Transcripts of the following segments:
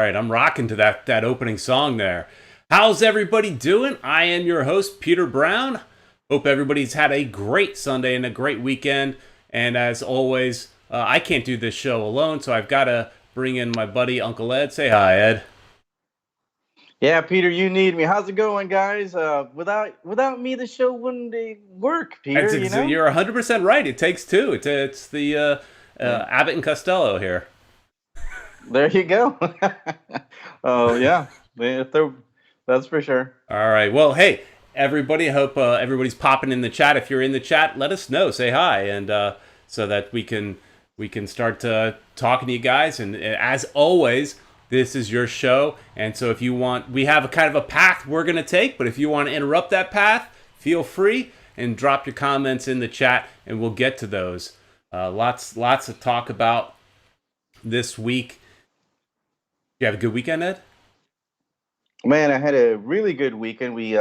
right. I'm rocking to that opening song there. How's everybody doing? I am your host, Peter Brown. Hope everybody's had a great Sunday and a great weekend. And as always, I can't do this show alone, so I've got to bring in my buddy, Uncle Ed. Say hi, Ed. Yeah, Peter, you need me. How's it going, guys? Without me, the show wouldn't work, Peter. You're 100% right. It takes two. It's the Abbott and Costello here. There you go. Oh yeah, that's for sure. All right. Well, hey, everybody. I hope everybody's popping in the chat. If you're in the chat, let us know. Say hi, and so that we can start talking to you guys. And as always, this is your show, and so if you want, we have a kind of a path we're going to take. But if you want to interrupt that path, feel free and drop your comments in the chat, and we'll get to those. Lots to talk about this week. You have a good weekend, Ed? Man, I had a really good weekend. We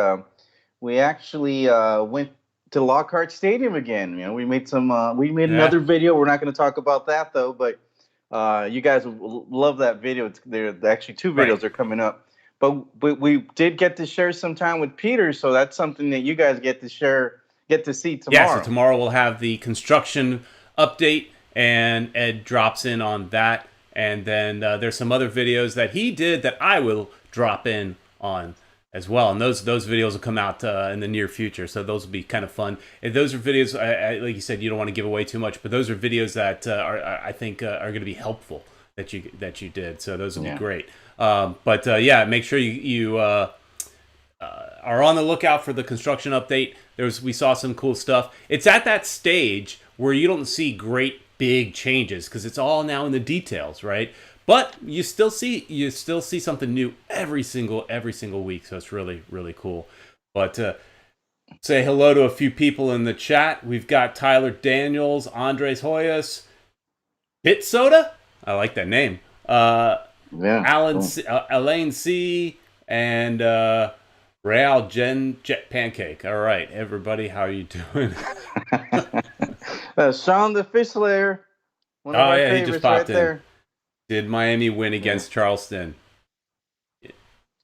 actually went to Lockhart Stadium again. We made another video. We're not going to talk about that though, but you guys will love that video. There actually two videos are coming up, but we did get to share some time with Peter, so that's something that you guys get to see tomorrow. Yeah, so tomorrow we'll have the construction update, and Ed drops in on that. And then there's some other videos that he did that I will drop in on as well. And those videos will come out in the near future. So those will be kind of fun. And those are videos, like you said, you don't want to give away too much, but those are videos that I think are going to be helpful that you did. So those will be great. But make sure you are on the lookout for the construction update. We saw some cool stuff. It's at that stage where you don't see great big changes because it's all now in the details, right? But you still see something new every single week, so it's really, really cool. But say hello to a few people in the chat. We've got Tyler Daniels, Andres Hoyas, Pit Soda. I like that name. Elaine C, and Real Jet Pancake. All right, everybody, how are you doing? Sean the Fish Slayer. He just popped in. There. Did Miami win against Charleston?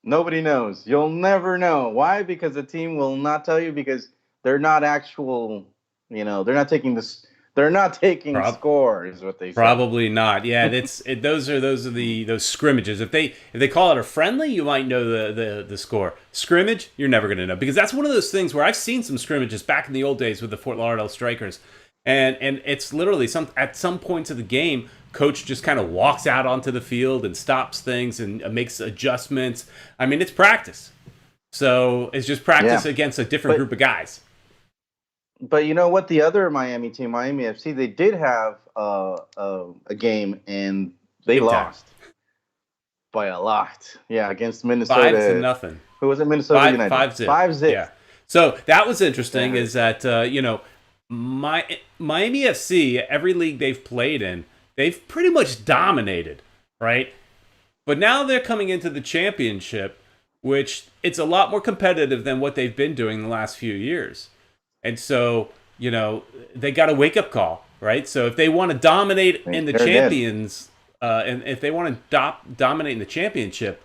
Nobody knows. You'll never know. Why? Because the team will not tell you, because they're not actual. They're not taking this. They're not taking score, is what they say. Probably not. Yeah, those are those scrimmages. If they call it a friendly, you might know the score. Scrimmage, you're never going to know, because that's one of those things where I've seen some scrimmages back in the old days with the Fort Lauderdale Strikers. And it's literally at some points of the game, coach just kind of walks out onto the field and stops things and makes adjustments. I mean, it's practice. So it's just practice against a different group of guys. But you know what? The other Miami team, Miami FC, they did have a game, and they lost by a lot. Yeah, against Minnesota. 5-0. Who was it? Minnesota United. 5-0. 5-0. Yeah. So that was interesting. Is that Miami FC, every league they've played in, they've pretty much dominated, right? But now they're coming into the championship, which it's a lot more competitive than what they've been doing the last few years. And so, they got a wake-up call, right? So if they want to dominate in the champions, and if they want to dominate in the championship,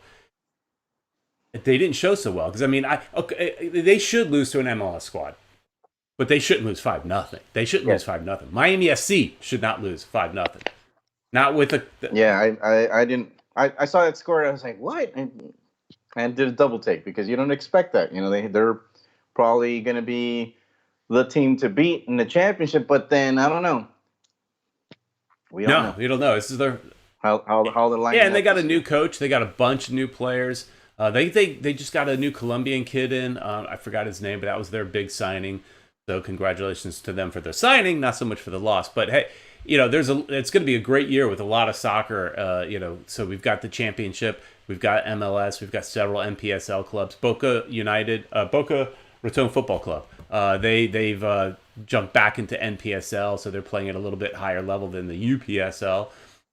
they didn't show so well. Because, they should lose to an MLS squad. But they shouldn't lose 5-0. They shouldn't lose 5-0. Miami FC should not lose 5-0. Not with a. I didn't. I saw that score and I was like, what? And did a double take, because you don't expect that. They're probably going to be the team to beat in the championship. But then I don't know. We don't know. This is their how the line. Yeah, and they got a new coach. They got a bunch of new players. They just got a new Colombian kid in. I forgot his name, but that was their big signing. So congratulations to them for their signing, not so much for the loss. But hey, it's going to be a great year with a lot of soccer. So we've got the championship, we've got MLS, we've got several NPSL clubs. Boca Raton Football Club. They've jumped back into NPSL, so they're playing at a little bit higher level than the UPSL.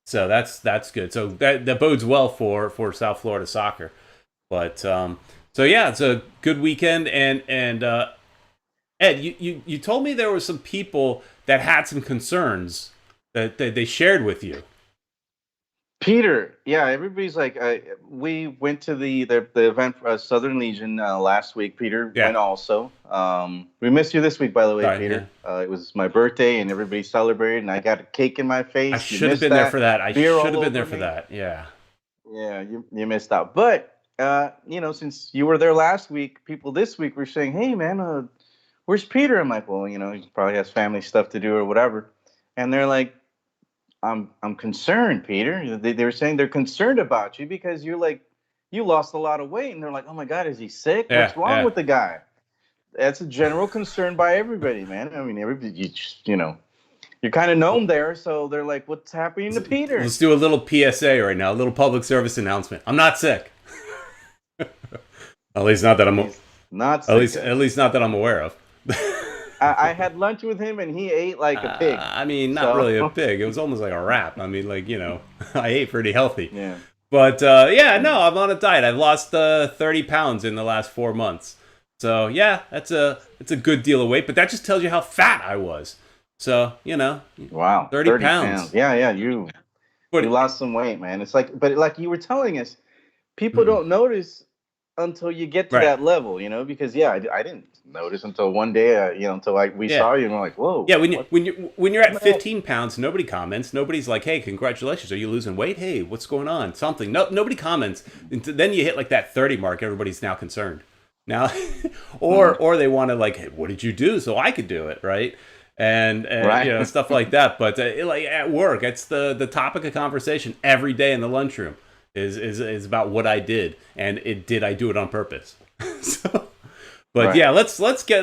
So that's good. So that bodes well for South Florida soccer. But it's a good weekend. And Ed, you told me there were some people that had some concerns that they shared with you. Peter, yeah, everybody's like, we went to the event for Southern Legion last week. Peter Yeah. went also. We missed you this week, by the way, Sorry. Yeah. Peter. It was my birthday, and everybody celebrated, and I got a cake in my I face. You should have missed been there for that. that. I Beer should all have been there over for me. that. Yeah. Yeah, you missed out. But since you were there last week, people this week were saying, "Hey, man, where's Peter?" I'm like, "Well, he probably has family stuff to do or whatever." And they're like, I'm concerned, Peter. They were saying they're concerned about you because you lost a lot of weight, and they're like, oh my God, is he sick? Yeah. What's wrong Yeah. with the guy? That's a general concern by everybody, man. I mean, everybody, you're kind of known there, so they're like, what's happening to Peter? Let's do a little PSA right now, a little public service announcement. I'm not sick. At least not that I'm. He's not sick. At least not that I'm aware of. I had lunch with him, and he ate like a pig. I mean, not So really a pig. It was almost like a wrap. I mean, like I ate pretty healthy. yeah. But yeah, no, I'm on a diet. I've lost 30 pounds in the last 4 months. So yeah, it's a good deal of weight. But that just tells you how fat I was. So Wow, 30 pounds. Yeah, you lost some weight, man. It's like, but like you were telling us, people don't notice until you get to Right. that level, because I didn't notice until one day, until we Yeah. saw you and we're like, whoa. Yeah, when you're at 15 pounds, nobody comments. Nobody's like, hey, congratulations, are you losing weight? Hey, what's going on? Something. No, nobody comments. Then you hit like that 30 mark, everybody's now concerned. Now, or they want to like, hey, what did you do so I could do it, right? And Right. stuff like that. But like at work, it's the topic of conversation every day in the lunchroom is about what I did, and did I do it on purpose? So, but Right. yeah, let's get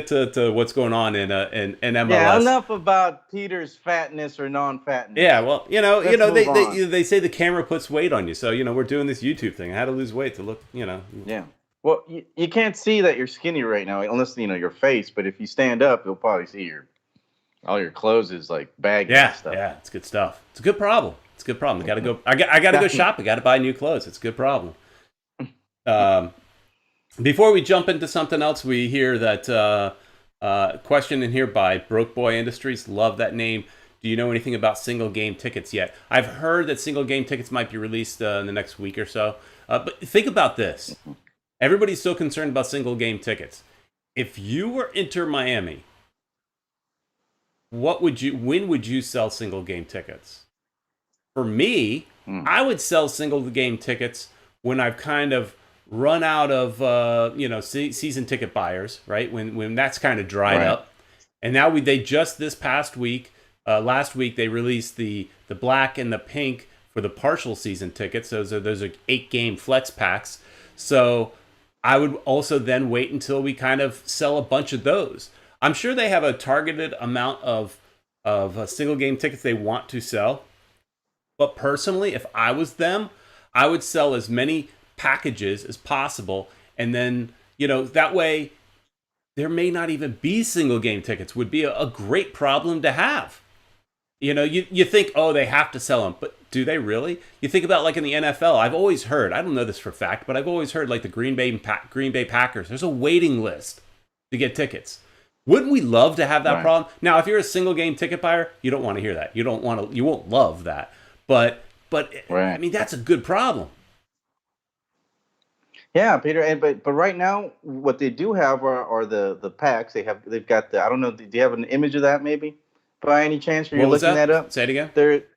to what's going on in MLS. Yeah, enough about Peter's fatness or non-fatness. Yeah, well, Let's move on. they say the camera puts weight on you, so we're doing this YouTube thing. I had to lose weight to look, Yeah. Well, you can't see that you're skinny right now unless your face, but if you stand up, you'll probably see all your clothes is like baggy and stuff. Yeah, it's good stuff. It's a good problem. It's a good problem. I gotta go shop. I gotta buy new clothes. It's a good problem. Before we jump into something else, we hear that question in here by Broke Boy Industries. Love that name. Do you know anything about single game tickets yet? I've heard that single game tickets might be released in the next week or so. But think about this. Everybody's so concerned about single game tickets. If you were Inter Miami, when would you sell single game tickets? For me, I would sell single game tickets when I've kind of run out of season ticket buyers, right? When that's kind of dried up. And now they just this past week, last week they released the black and the pink for the partial season tickets. Those are 8-game flex packs. So I would also then wait until we kind of sell a bunch of those. I'm sure they have a targeted amount of single game tickets they want to sell. But personally, if I was them, I would sell as many packages as possible. And then, that way there may not even be single game tickets. Would be a great problem to have. You think, oh, they have to sell them. But do they really? You think about like in the NFL, I've always heard, I don't know this for a fact, but I've always heard like the Green Bay Packers, there's a waiting list to get tickets. Wouldn't we love to have that problem? Now, if you're a single game ticket buyer, you don't want to hear that. You won't love that. But I mean, that's a good problem. Yeah, Peter. But right now, what they do have are the packs. They've got I don't know. Do you have an image of that maybe? By any chance, are you looking that up? Say it again.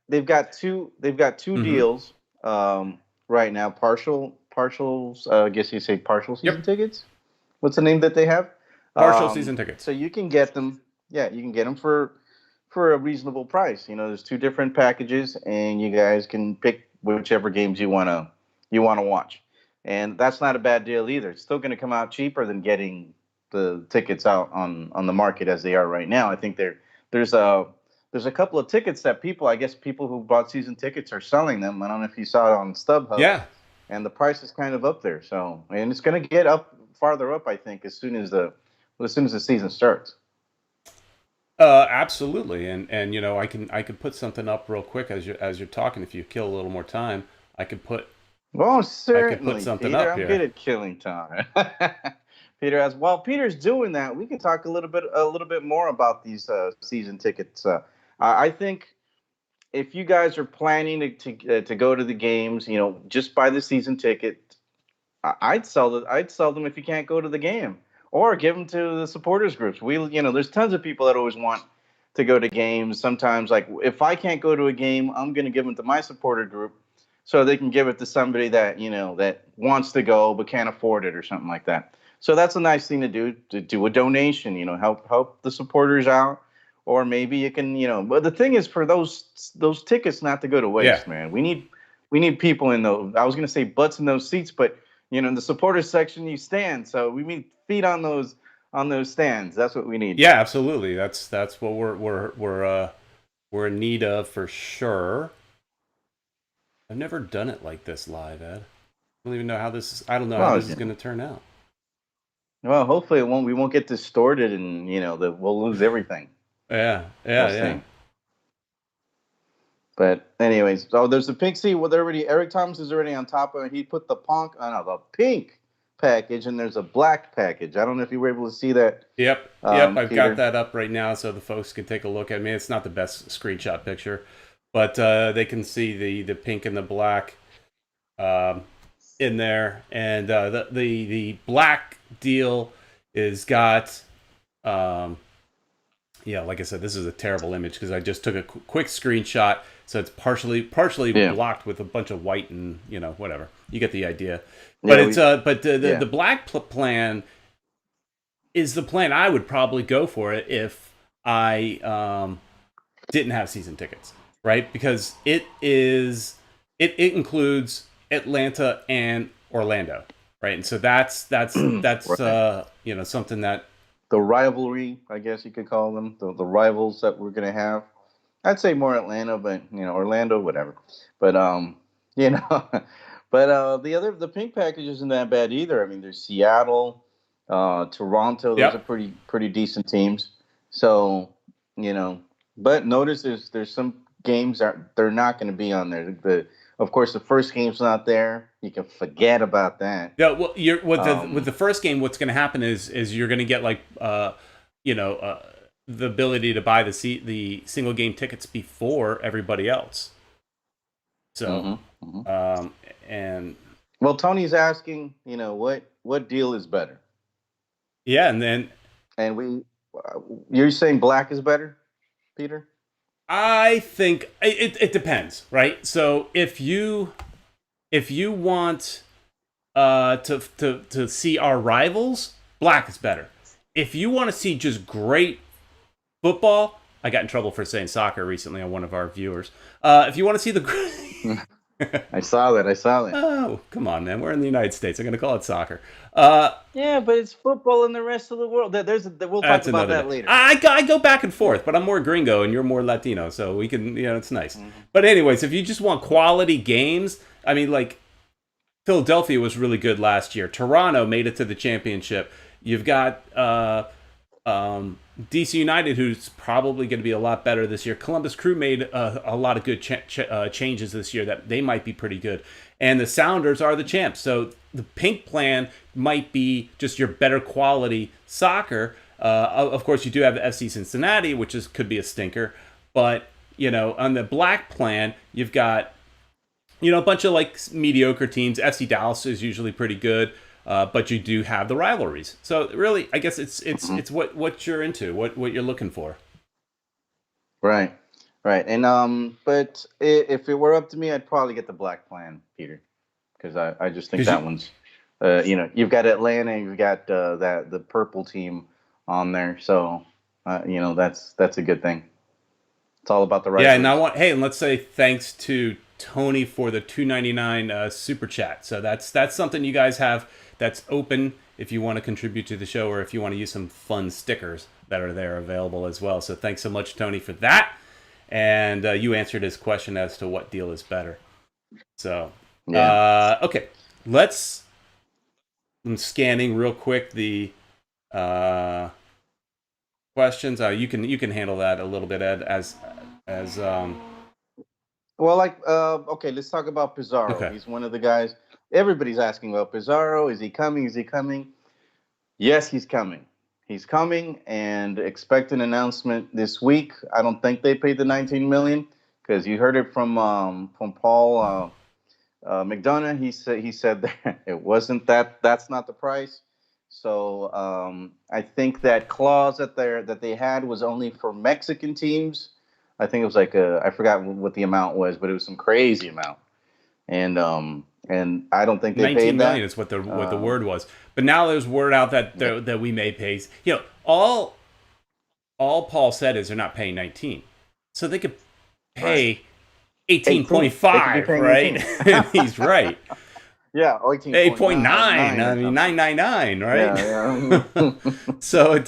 They've got two deals right now. Partials. I guess you say partial season tickets. What's the name that they have? Partial season tickets. So you can get them. Yeah, you can get them for a reasonable price. There's 2 different packages, and you guys can pick whichever games you wanna watch. And that's not a bad deal either. It's still going to come out cheaper than getting the tickets out on the market as they are right now. I think there's a couple of tickets that people who bought season tickets are selling them. I don't know if you saw it on StubHub. Yeah. And the price is kind of up there. So, and it's going to get farther up, I think, as soon as the season starts. Absolutely. And I can put something up real quick as you're talking. If you kill a little more time, I could put. Well, certainly, I could put something Peter. up here. I'm good at killing time. Peter, while Peter's doing that, we can talk a little bit more about these season tickets. I think if you guys are planning to go to the games, just buy the season ticket. I'd sell them if you can't go to the game, or give them to the supporters groups. There's tons of people that always want to go to games. Sometimes, like if I can't go to a game, I'm going to give them to my supporter group, so they can give it to somebody that that wants to go but can't afford it or something like that. So that's a nice thing to do. To do a donation, help the supporters out, or maybe you can, But the thing is, for those tickets not to go to Yeah. waste, man. We need people in those. I was going to say butts in those seats, but in the supporters section you stand. So we need feet on those stands. That's what we need. Yeah, absolutely. That's what we're in need of for sure. I've never done it like this live, Ed. I don't even know how this is. I don't know how Well, this is going to turn out. well, hopefully it won't. We won't get distorted, and that we'll lose everything. Yeah, We'll yeah, yeah. see. But anyways, so there's the pink seat. Well, Eric Thomas is already on top of it. He put the the pink package, and there's a black package. I don't know if you were able to see that. Yep. I've Peter. got that up right now, so the folks can take a look at me. It's not the best screenshot picture, but they can see the pink and the black in there, and the black deal is got. Yeah, like I said, this is a terrible image because I just took a quick screenshot, so it's partially blocked with a bunch of white and whatever. You get the idea. But the black plan is the plan I would probably go for it if I didn't have season tickets, right? Because it includes Atlanta and Orlando, right? And so that's Right. something that The rivalry, I guess you could call them, the rivals that we're gonna have. I'd say more Atlanta, but Orlando, whatever. But but the pink package isn't that bad either. I mean, there's Seattle, Toronto. Those are Yep. pretty decent teams. So but notice there's some games that they're not going to be on there. Of course, the first game's not there. You can forget about that. Yeah, well, with the first game, what's going to happen is you're going to get like the ability to buy the single game tickets before everybody else. So, and well, Tony's asking, what deal is better? Yeah, and then you're saying black is better, Peter? I think it depends, right? So if you want to see our rivals, black is better. If you want to see just great football, I got in trouble for saying soccer recently on one of our viewers. If you want to see the I saw that. Oh, come on, man. We're in the United States. I'm going to call it soccer. Yeah, but it's football in the rest of the world. We'll talk about that later. I go back and forth, but I'm more gringo and you're more Latino, so we can, it's nice. But anyways, if you just want quality games, I mean, like, Philadelphia was really good last year. Toronto made it to the championship. You've got DC United, who's probably going to be a lot better this year. Columbus Crew made a lot of good changes this year that they might be pretty good. And the Sounders are the champs. So the pink plan might be just your better quality soccer. Of course, you do have the FC Cincinnati, which could be a stinker. But, on the black plan, you've got a bunch of like mediocre teams. FC Dallas is usually pretty good, but you do have the rivalries. So really, I guess it's what you're into, what you're looking for. Right. And but if it were up to me, I'd probably get the black plan, Peter, because I just think that one's, you've got Atlanta, you've got the purple team on there, so that's a good thing. It's all about the right. Yeah, and let's say thanks to Tony for the $2.99 super chat. So that's something you guys have that's open if you want to contribute to the show, or if you want to use some fun stickers that are there available as well. So thanks so much, Tony, for that. And you answered his question as to what deal is better. So okay, I'm scanning real quick the questions. You can handle that a little bit, Ed, as Well, okay, let's talk about Pizarro. Okay. He's one of the guys. Everybody's asking about Pizarro. Is he coming? Is he coming? Yes, he's coming. He's coming, and expect an announcement this week. I don't think they paid the $19 million. because you heard it from Paul McDonough. He said that it wasn't that's not the price. So I think that clause that they had was only for Mexican teams. I think it was like I forgot what the amount was, but it was some crazy amount. And I don't think they 19 paid that. million is what the word was. But now there's word out that we may pay. You know, all Paul said is they're not paying 19, so they could pay 18.5, right? And he's right. Yeah, 8.9. I mean 999, right? Yeah. So,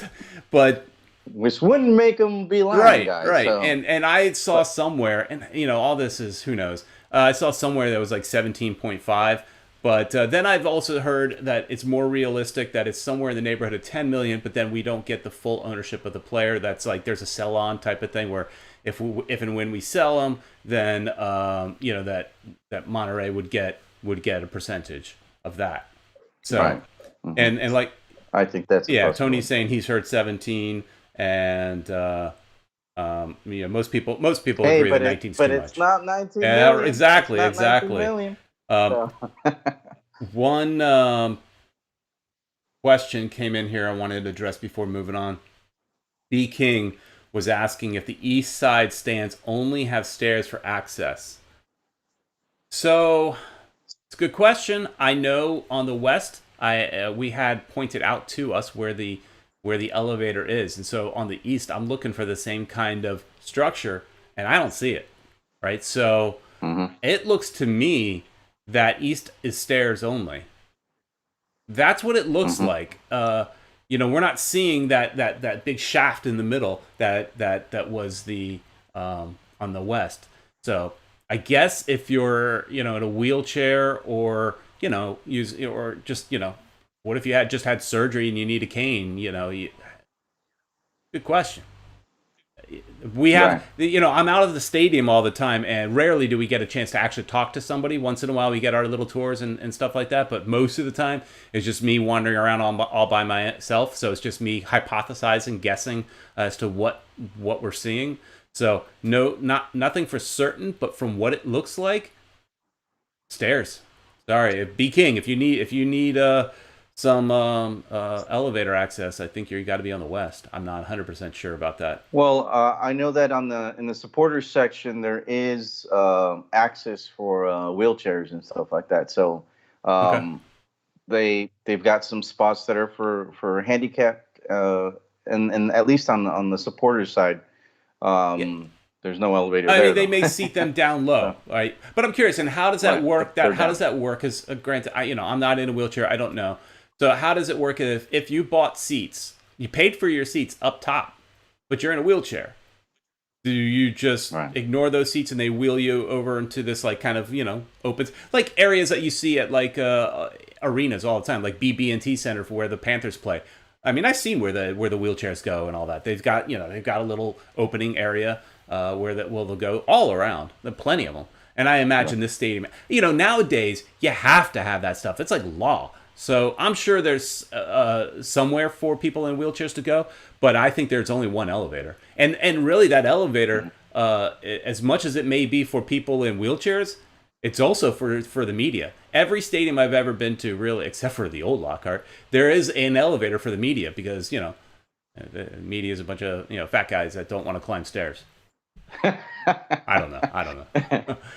but which wouldn't make them be lying, guys. Right. So. And I saw somewhere, and you know, all this is who knows. I saw somewhere that was like 17.5, but then I've also heard that it's more realistic that it's somewhere in the neighborhood of 10 million, but then we don't get the full ownership of the player. That's like there's a sell-on type of thing where if and when we sell them, then you know that Monterrey would get a percentage of that. So right. Mm-hmm. and like I think that's Tony's saying he's heard 17, and you know, most people agree that 19 is too much. But it's not 19 million. million. Exactly. So. One question came in here I wanted to address before moving on. B. King was asking if the east side stands only have stairs for access. So it's a good question. I know on the west, we had pointed out to us where the elevator is, and so on the east, I'm looking for the same kind of structure, and I don't see it. Right, so it looks to me that east is stairs only. That's what it looks like. You know, we're not seeing that big shaft in the middle that was the on the west. So I guess if you're, you know, in a wheelchair or, you know, or just, you know, what if you had just had surgery and you need a cane? You know, good question. We have, you know, I'm out of the stadium all the time, and rarely do we get a chance to actually talk to somebody. Once in a while, we get our little tours and stuff like that, but most of the time, it's just me wandering around all by myself. So it's just me hypothesizing, guessing as to what we're seeing. So nothing for certain, but from what it looks like, stairs. Sorry, B King, if you need some elevator access, I think you got to be on the west. I'm not 100% sure about that. Well, I know that in the supporters section there is access for wheelchairs and stuff like that. So they've got some spots that are for handicapped, and at least on the supporters side, there's no elevator there. I mean, they may seat them down low, right? But I'm curious, and how does that work? How does that work? Because granted, I'm not in a wheelchair. I don't know. So how does it work if you bought seats, you paid for your seats up top, but you're in a wheelchair? Do you just ignore those seats and they wheel you over into this like kind of, you know, opens like areas that you see at like arenas all the time, like BB&T Center for where the Panthers play? I mean, I've seen where the wheelchairs go and all that. They've got a little opening area where they'll go all around. There are plenty of them. And I imagine this stadium, you know, nowadays you have to have that stuff. It's like law. So I'm sure there's somewhere for people in wheelchairs to go, but I think there's only one elevator. And really that elevator, as much as it may be for people in wheelchairs, it's also for the media. Every stadium I've ever been to, really, except for the old Lockhart, there is an elevator for the media because, you know, the media is a bunch of, you know, fat guys that don't want to climb stairs. I don't know.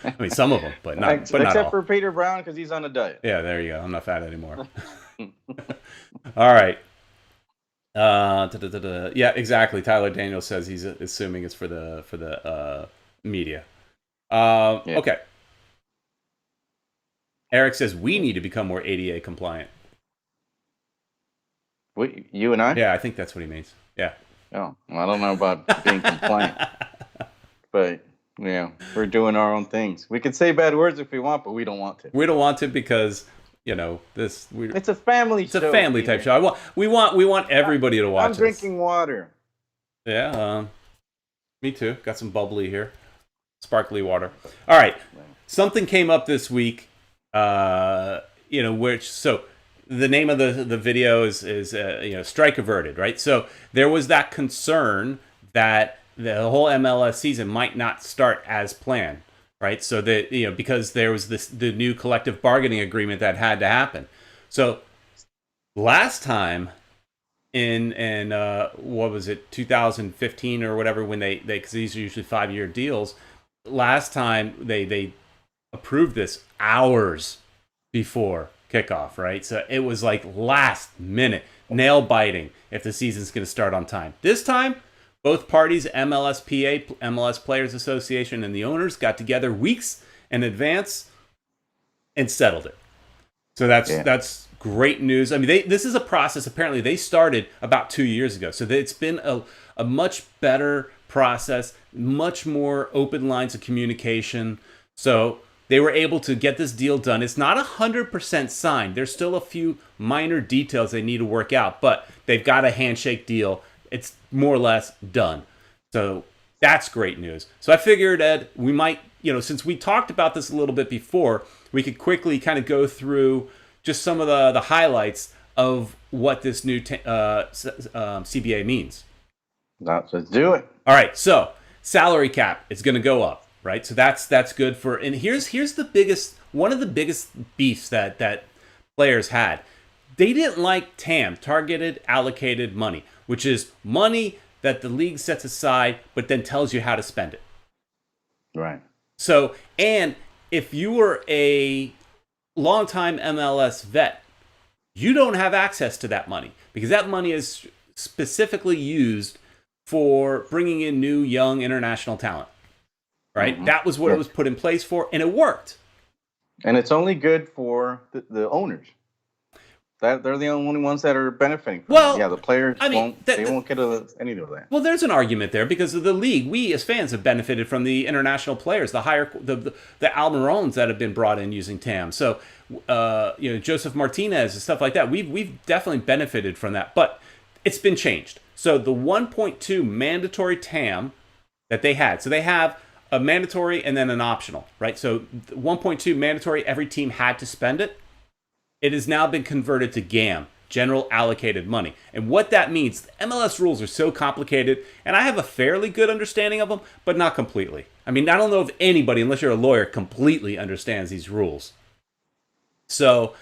I mean, some of them, but not except all. for Peter Brown because he's on a diet. Yeah, there you go. I'm not fat anymore. All right. Yeah, exactly. Tyler Daniels says he's assuming it's for the media. Okay. Eric says we need to become more ADA compliant. You and I? Yeah, I think that's what he means. Yeah. Oh, well, I don't know about being compliant. But, yeah, we're doing our own things. We can say bad words if we want, but we don't want to. We don't want to because, you know, it's a family show. It's a family type show. We want everybody to watch I'm drinking water. Yeah, me too. Got some bubbly here. Sparkly water. All right. Something came up this week, you know, so the name of the video is you know, Strike Averted, right? So there was that concern that the whole MLS season might not start as planned, right? So that, because there was the new collective bargaining agreement that had to happen. So last time in what was it, 2015 or whatever, when they because these are usually 5-year deals. Last time they approved this hours before kickoff, right? So it was like last minute, nail biting if the season's going to start on time. This time, both parties, MLSPA, MLS Players Association, and the owners got together weeks in advance and settled it. So that's great news. I mean, this is a process. Apparently, they started about 2 years ago. So it's been a much better process, much more open lines of communication. So they were able to get this deal done. It's not 100% signed. There's still a few minor details they need to work out, but they've got a handshake deal. It's more or less done. So that's great news. So I figured, Ed, we might, since we talked about this a little bit before, we could quickly kind of go through just some of the highlights of what this new CBA means. Let's do it. All right, so salary cap is going to go up, right? So that's good for. And here's one of the biggest beefs that players had. They didn't like TAM, targeted allocated money, which is money that the league sets aside, but then tells you how to spend it. Right. So, and if you were a longtime MLS vet, you don't have access to that money because that money is specifically used for bringing in new, young international talent. Right? Mm-hmm. That was what it was put in place for, and it worked. And it's only good for the owners. They're the only ones that are benefiting from it. Yeah, the players won't get any of that. Well, there's an argument there because of the league. We as fans have benefited from the international players, the Almirones that have been brought in using TAM. So, Joseph Martinez and stuff like that. We've definitely benefited from that, but it's been changed. So the 1.2 mandatory TAM that they had. So they have a mandatory and then an optional, right? So 1.2 mandatory, every team had to spend it. It has now been converted to GAM, general allocated money. And what that means, the MLS rules are so complicated, and I have a fairly good understanding of them, but not completely. I mean, I don't know if anybody, unless you're a lawyer, completely understands these rules. So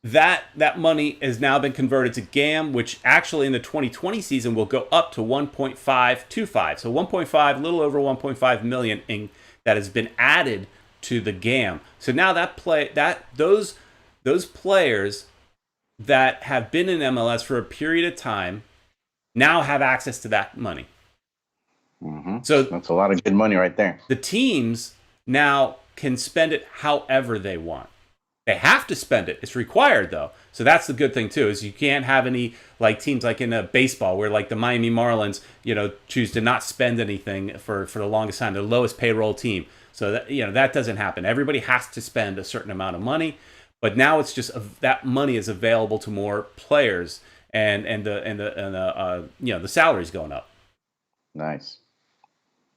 that money has now been converted to GAM, which actually in the 2020 season will go up to 1.525. So 1.5, a little over 1.5 million that has been added to the GAM. So now those players that have been in MLS for a period of time now have access to that money. Mm-hmm. So that's a lot of good money right there. The teams now can spend it however they want. They have to spend it. It's required, though. So that's the good thing, too, is you can't have any teams like in baseball where the Miami Marlins, choose to not spend anything for the longest time, their lowest payroll team. So that doesn't happen. Everybody has to spend a certain amount of money. But now it's just that money is available to more players, and the salary's going up. Nice.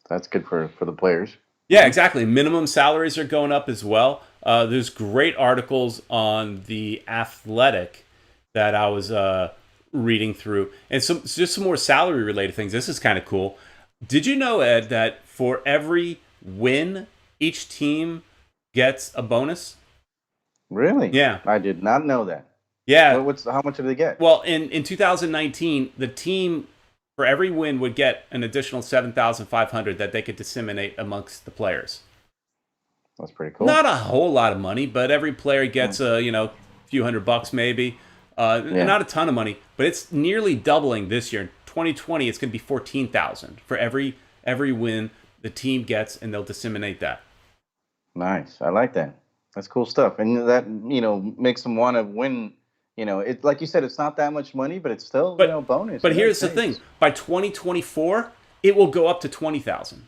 That's good for the players. Yeah, exactly. Minimum salaries are going up as well. There's great articles on The Athletic that I was reading through, and just some more salary related things. This is kind of cool. Did you know, Ed, that for every win, each team gets a bonus? Really? Yeah. I did not know that. Yeah. How much do they get? Well, in 2019, the team for every win would get an additional $7,500 that they could disseminate amongst the players. That's pretty cool. Not a whole lot of money, but every player gets a few $100 maybe. Not a ton of money, but it's nearly doubling this year. In 2020, it's going to be $14,000 for every win the team gets, and they'll disseminate that. Nice. I like that. That's cool stuff. And that, makes them want to win. It's like you said, it's not that much money, but it's still, bonus. But here's the thing. By 2024, it will go up to $20,000.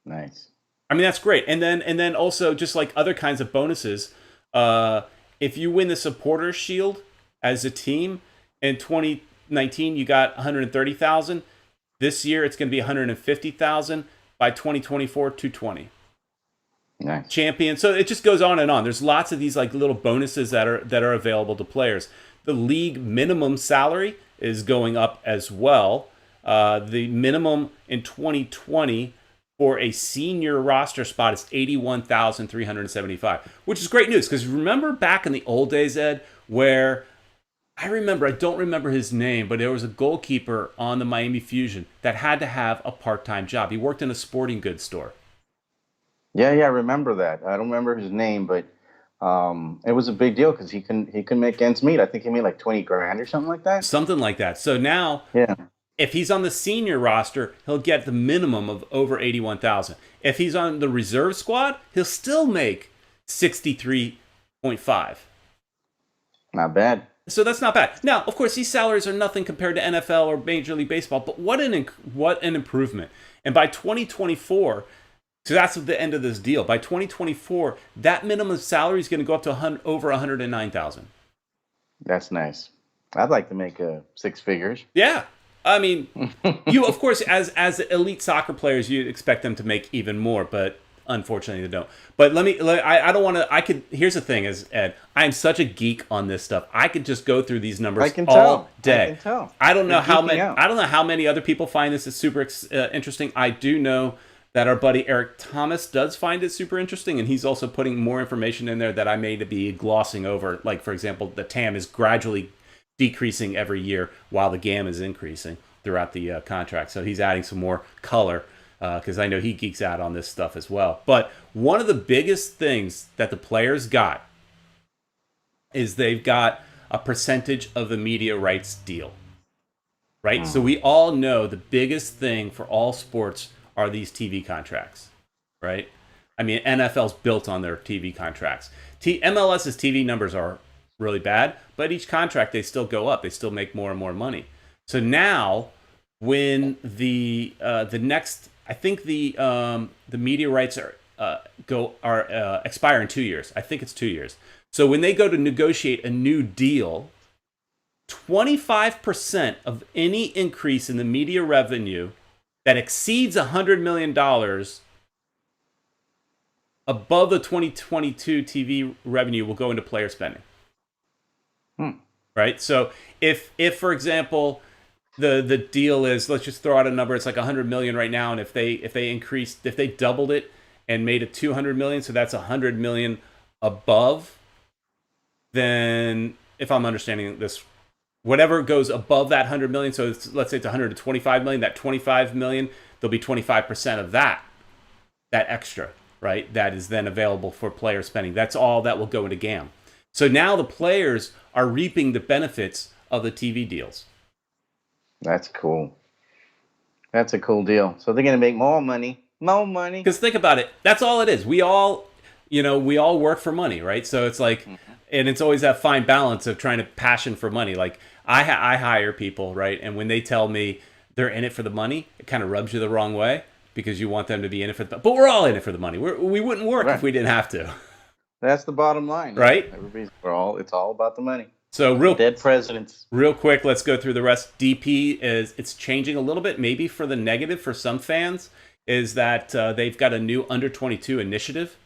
Nice. I mean, that's great. And then also, just like other kinds of bonuses, if you win the Supporters Shield as a team, in 2019, you got $130,000. This year, it's going to be $150,000. By 2024, $220,000. Nice. Champion. So it just goes on and on. There's lots of these little bonuses that are available to players. The league minimum salary is going up as well. The minimum in 2020 for a senior roster spot is $81,375, which is great news because remember back in the old days, Ed, where I don't remember his name, but there was a goalkeeper on the Miami Fusion that had to have a part-time job. He worked in a sporting goods store. Yeah, I remember that. I don't remember his name, but it was a big deal because he can make ends meet. I think he made like 20 grand or something like that. Something like that. So now, yeah, if he's on the senior roster, he'll get the minimum of over 81,000. If he's on the reserve squad, he'll still make 63.5. Not bad. So that's not bad. Now, of course, these salaries are nothing compared to NFL or Major League Baseball, but what an improvement. And by 2024, so that's the end of this deal. By 2024, that minimum salary is going to go up to over 109,000. That's nice. I'd like to make six figures. Yeah. I mean, you, of course, as elite soccer players, you expect them to make even more, but unfortunately they don't. But I don't want to, here's the thing is, Ed, I'm such a geek on this stuff. I could just go through these numbers all day. I can tell. I don't know how many other people find this is super interesting. I do know that our buddy Eric Thomas does find it super interesting, and he's also putting more information in there that I may be glossing over. Like, for example, the TAM is gradually decreasing every year while the GAM is increasing throughout the contract. So he's adding some more color because I know he geeks out on this stuff as well. But one of the biggest things that the players got is they've got a percentage of the media rights deal, right? So we all know the biggest thing for all sports are these TV contracts, right? I mean, NFL's built on their TV contracts. MLS's TV numbers are really bad, but each contract they still go up. They still make more and more money. So now, when the next, I think the media rights expire in 2 years. I think it's 2 years. So when they go to negotiate a new deal, 25% of any increase in the media revenue that exceeds $100 million above the 2022 TV revenue will go into player spending. Right? So if for example, the deal is, let's just throw out a number, it's like 100 million right now, and if they doubled it and made it 200 million, so that's 100 million above, then if I'm understanding this, whatever goes above that 100 million, so let's say it's 125 million, that 25 million, there'll be 25% of that extra, right? That is then available for player spending. That's all that will go into GAM. So now the players are reaping the benefits of the TV deals. That's cool. That's a cool deal. So they're going to make more money. More money. Because think about it. That's all it is. We all work for money, right? So it's like, and it's always that fine balance of trying to passion for money. Like I hire people, right? And when they tell me they're in it for the money, it kind of rubs you the wrong way because you want them to be in it for the, but we're all in it for the money. We wouldn't work if we didn't have to. That's the bottom line, right? It's all about the money. So dead presidents. Real quick, let's go through the rest. DP it's changing a little bit, maybe for the negative for some fans, is that they've got a new under 22 initiative.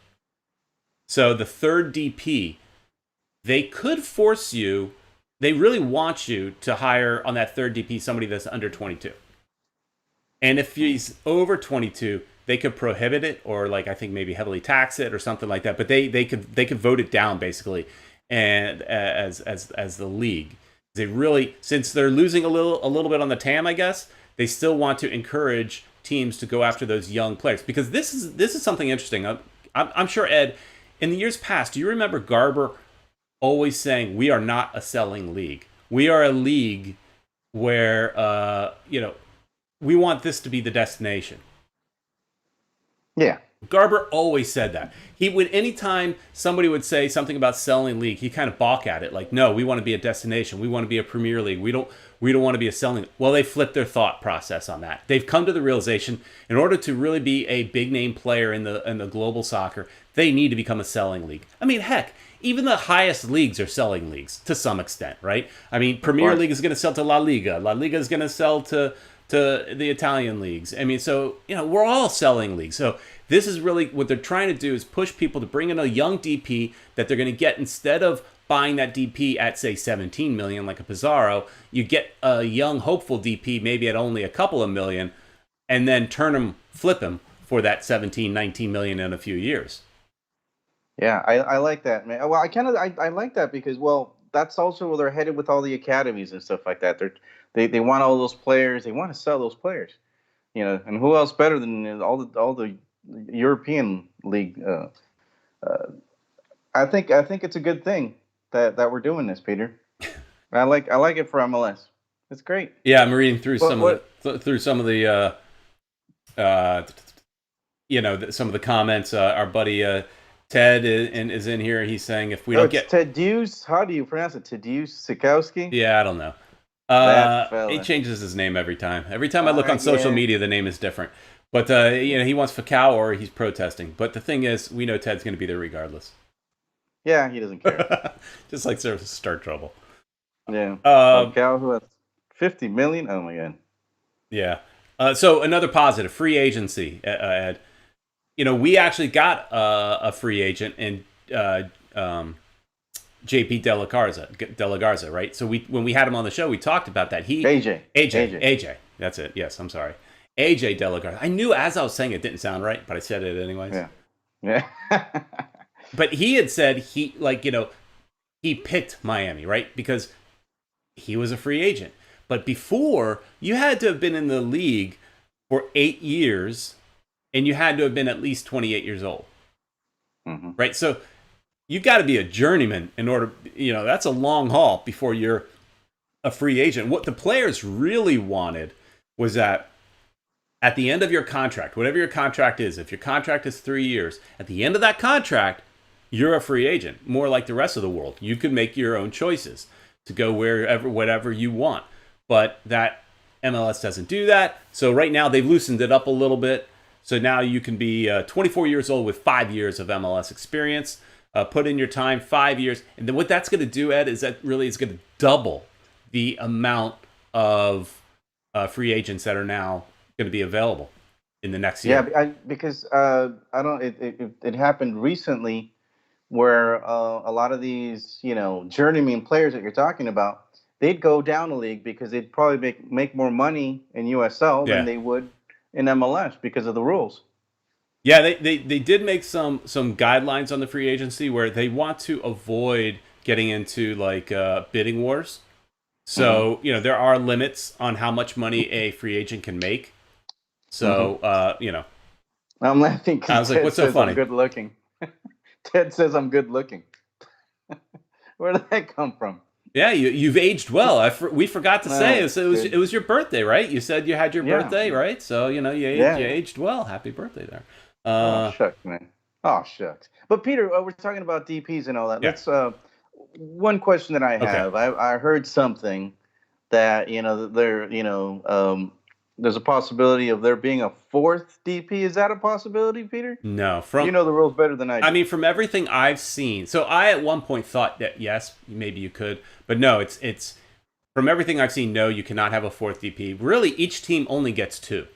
So the third DP, they could force you. They really want you to hire on that third DP somebody that's under 22. And if he's over 22, they could prohibit it, or like I think maybe heavily tax it or something like that. But they could vote it down basically, and as the league, they really, since they're losing a little bit on the TAM, I guess they still want to encourage teams to go after those young players, because this is something interesting. I'm sure, Ed, in the years past, do you remember Garber always saying, "We are not a selling league. We are a league where we want this to be the destination." Yeah. Garber always said that. He would, anytime somebody would say something about selling league, he kind of balk at it. Like, no, we want to be a destination. We want to be a Premier League. We don't want to be a selling. Well, they flipped their thought process on that. They've come to the realization, in order to really be a big name player in the global soccer, they need to become a selling league. I mean, heck, even the highest leagues are selling leagues to some extent, right? I mean, Premier League is going to sell to La Liga. La Liga is going to sell to the Italian leagues. I mean, so, we're all selling leagues. So this is really what they're trying to do, is push people to bring in a young DP that they're going to get, instead of buying that DP at say 17 million, like a Pizarro, you get a young hopeful DP maybe at only a couple of million, and then flip him for that 17, 19 million in a few years. Yeah, I like that, man. Well, I like that because, well, that's also where they're headed with all the academies and stuff like that. They want all those players. They want to sell those players, and who else better than all the European league? I think it's a good thing that we're doing this, Peter. I like it for MLS. It's great. Yeah, I'm reading through some of the some of the comments. Our buddy Ted is in here. He's saying if we don't get Tadeusz, how do you pronounce it? Tadeusz Sikowski? Yeah, I don't know. He changes his name every time. Every time I look on social media, the name is different. But he wants Falcao or he's protesting. But the thing is, we know Ted's going to be there regardless. Yeah, he doesn't care. Just like to start trouble. Yeah. Falcao, who has 50 million? Oh my god. Yeah. So another positive, free agency, Ed. We actually got a free agent in JP De La Garza, right? So when we had him on the show, we talked about that. AJ. That's it. Yes, I'm sorry. AJ De La Garza. I knew as I was saying it didn't sound right, but I said it anyways. Yeah. But he had said he picked Miami, right? Because he was a free agent. But before, you had to have been in the league for 8 years, and you had to have been at least 28 years old. Mm-hmm. Right? So you got to be a journeyman in order, that's a long haul before you're a free agent. What the players really wanted was that at the end of your contract, whatever your contract is, if your contract is 3 years, at the end of that contract, you're a free agent, more like the rest of the world. You could make your own choices to go whatever you want. But that MLS doesn't do that. So right now they've loosened it up a little bit. So now you can be 24 years old with 5 years of MLS experience. Put in your time, 5 years. And then what that's going to do, Ed, is that really is going to double the amount of free agents that are now going to be available in the next year. Yeah, because it happened recently where a lot of these, journeyman players that you're talking about, they'd go down a league because they'd probably make more money in USL than they would in MLS because of the rules. Yeah, they did make some guidelines on the free agency where they want to avoid getting into like bidding wars. So, there are limits on how much money a free agent can make. So, I'm laughing. I was like, what's so funny? I'm good looking. Ted says I'm good looking. Where did that come from? Yeah, you've aged well. We forgot to say it was your birthday, right? You said you had your birthday, right? So you aged well. Happy birthday there. Shucks, man. Oh shucks. But Peter, we're talking about DPs and all that. Yeah. Let's. One question that I have. Okay. I heard something that there's a possibility of there being a fourth DP. Is that a possibility, Peter? No. You know the rules better than I do. I mean, from everything I've seen, so I at one point thought that yes, maybe you could, but no, it's from everything I've seen, no, you cannot have a fourth DP. Really, each team only gets two.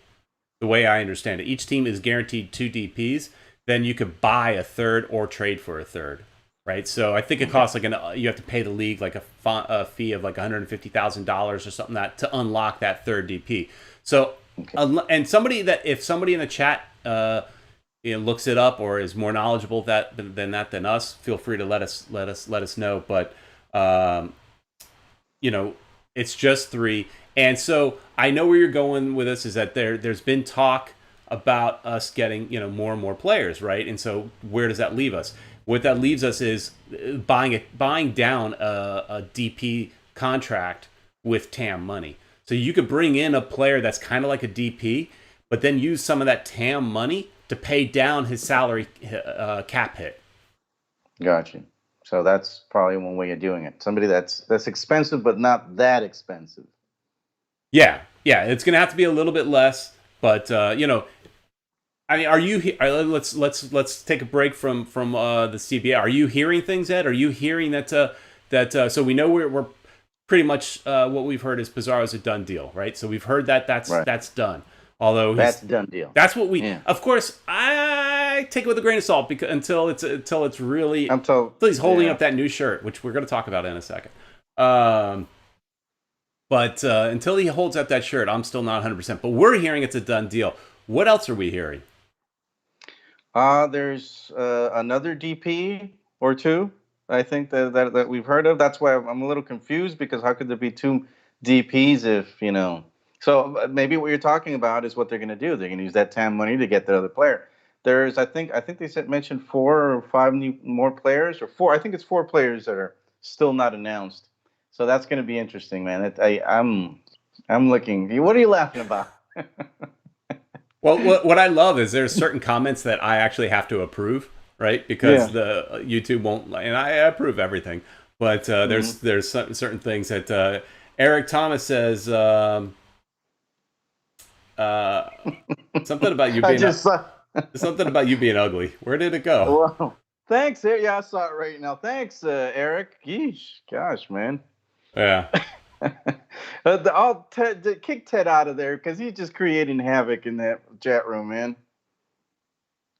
The way I understand it, each team is guaranteed 2 DPs. Then you could buy a third or trade for a third, right? So I think it costs you have to pay the league like a fee of like $150,000 or something to unlock that third DP. So, and if somebody in the chat looks it up or is more knowledgeable than us, feel free to let us know. But it's just 3, and so I know where you're going with this. Is that there's been talk about us getting more and more players, right? And so where does that leave us? What that leaves us is buying down a DP contract with TAM money. So you could bring in a player that's kind of like a DP, but then use some of that TAM money to pay down his salary cap hit. Gotcha. So that's probably one way of doing it. Somebody that's expensive, but not that expensive. Yeah. It's going to have to be a little bit less, but I mean, are you? Let's take a break from the CBA. Are you hearing things, Ed? Are you hearing that so we know we're pretty much what we've heard is Pizarro's a done deal, right? So we've heard that's done. Although that's a done deal. That's what we. Yeah. Of course, I take it with a grain of salt because until it's really Until he's holding yeah. up that new shirt, which we're going to talk about in a second. But until he holds up that shirt, I'm still not 100%. But we're hearing it's a done deal. What else are we hearing? There's another DP or two, I think that we've heard of. That's why I'm a little confused, because how could there be two DPs if, you know? So maybe what you're talking about is what they're going to do. They're going to use that TAM money to get the other player. There's, I think they mentioned 4 or 5 more players, or 4. I think it's 4 players that are still not announced. So that's going to be interesting, man. I'm looking. What are you laughing about? Well, what I love is there's certain comments that I actually have to approve, right? Because the YouTube won't, and I approve everything. But there's certain things that Eric Thomas says something about you being something about you being ugly. Where did it go? Well, thanks, Eric. Yeah, I saw it right now. Thanks, Eric. Yeesh, gosh, man. Yeah. I'll kick Ted out of there because he's just creating havoc in that chat room, man.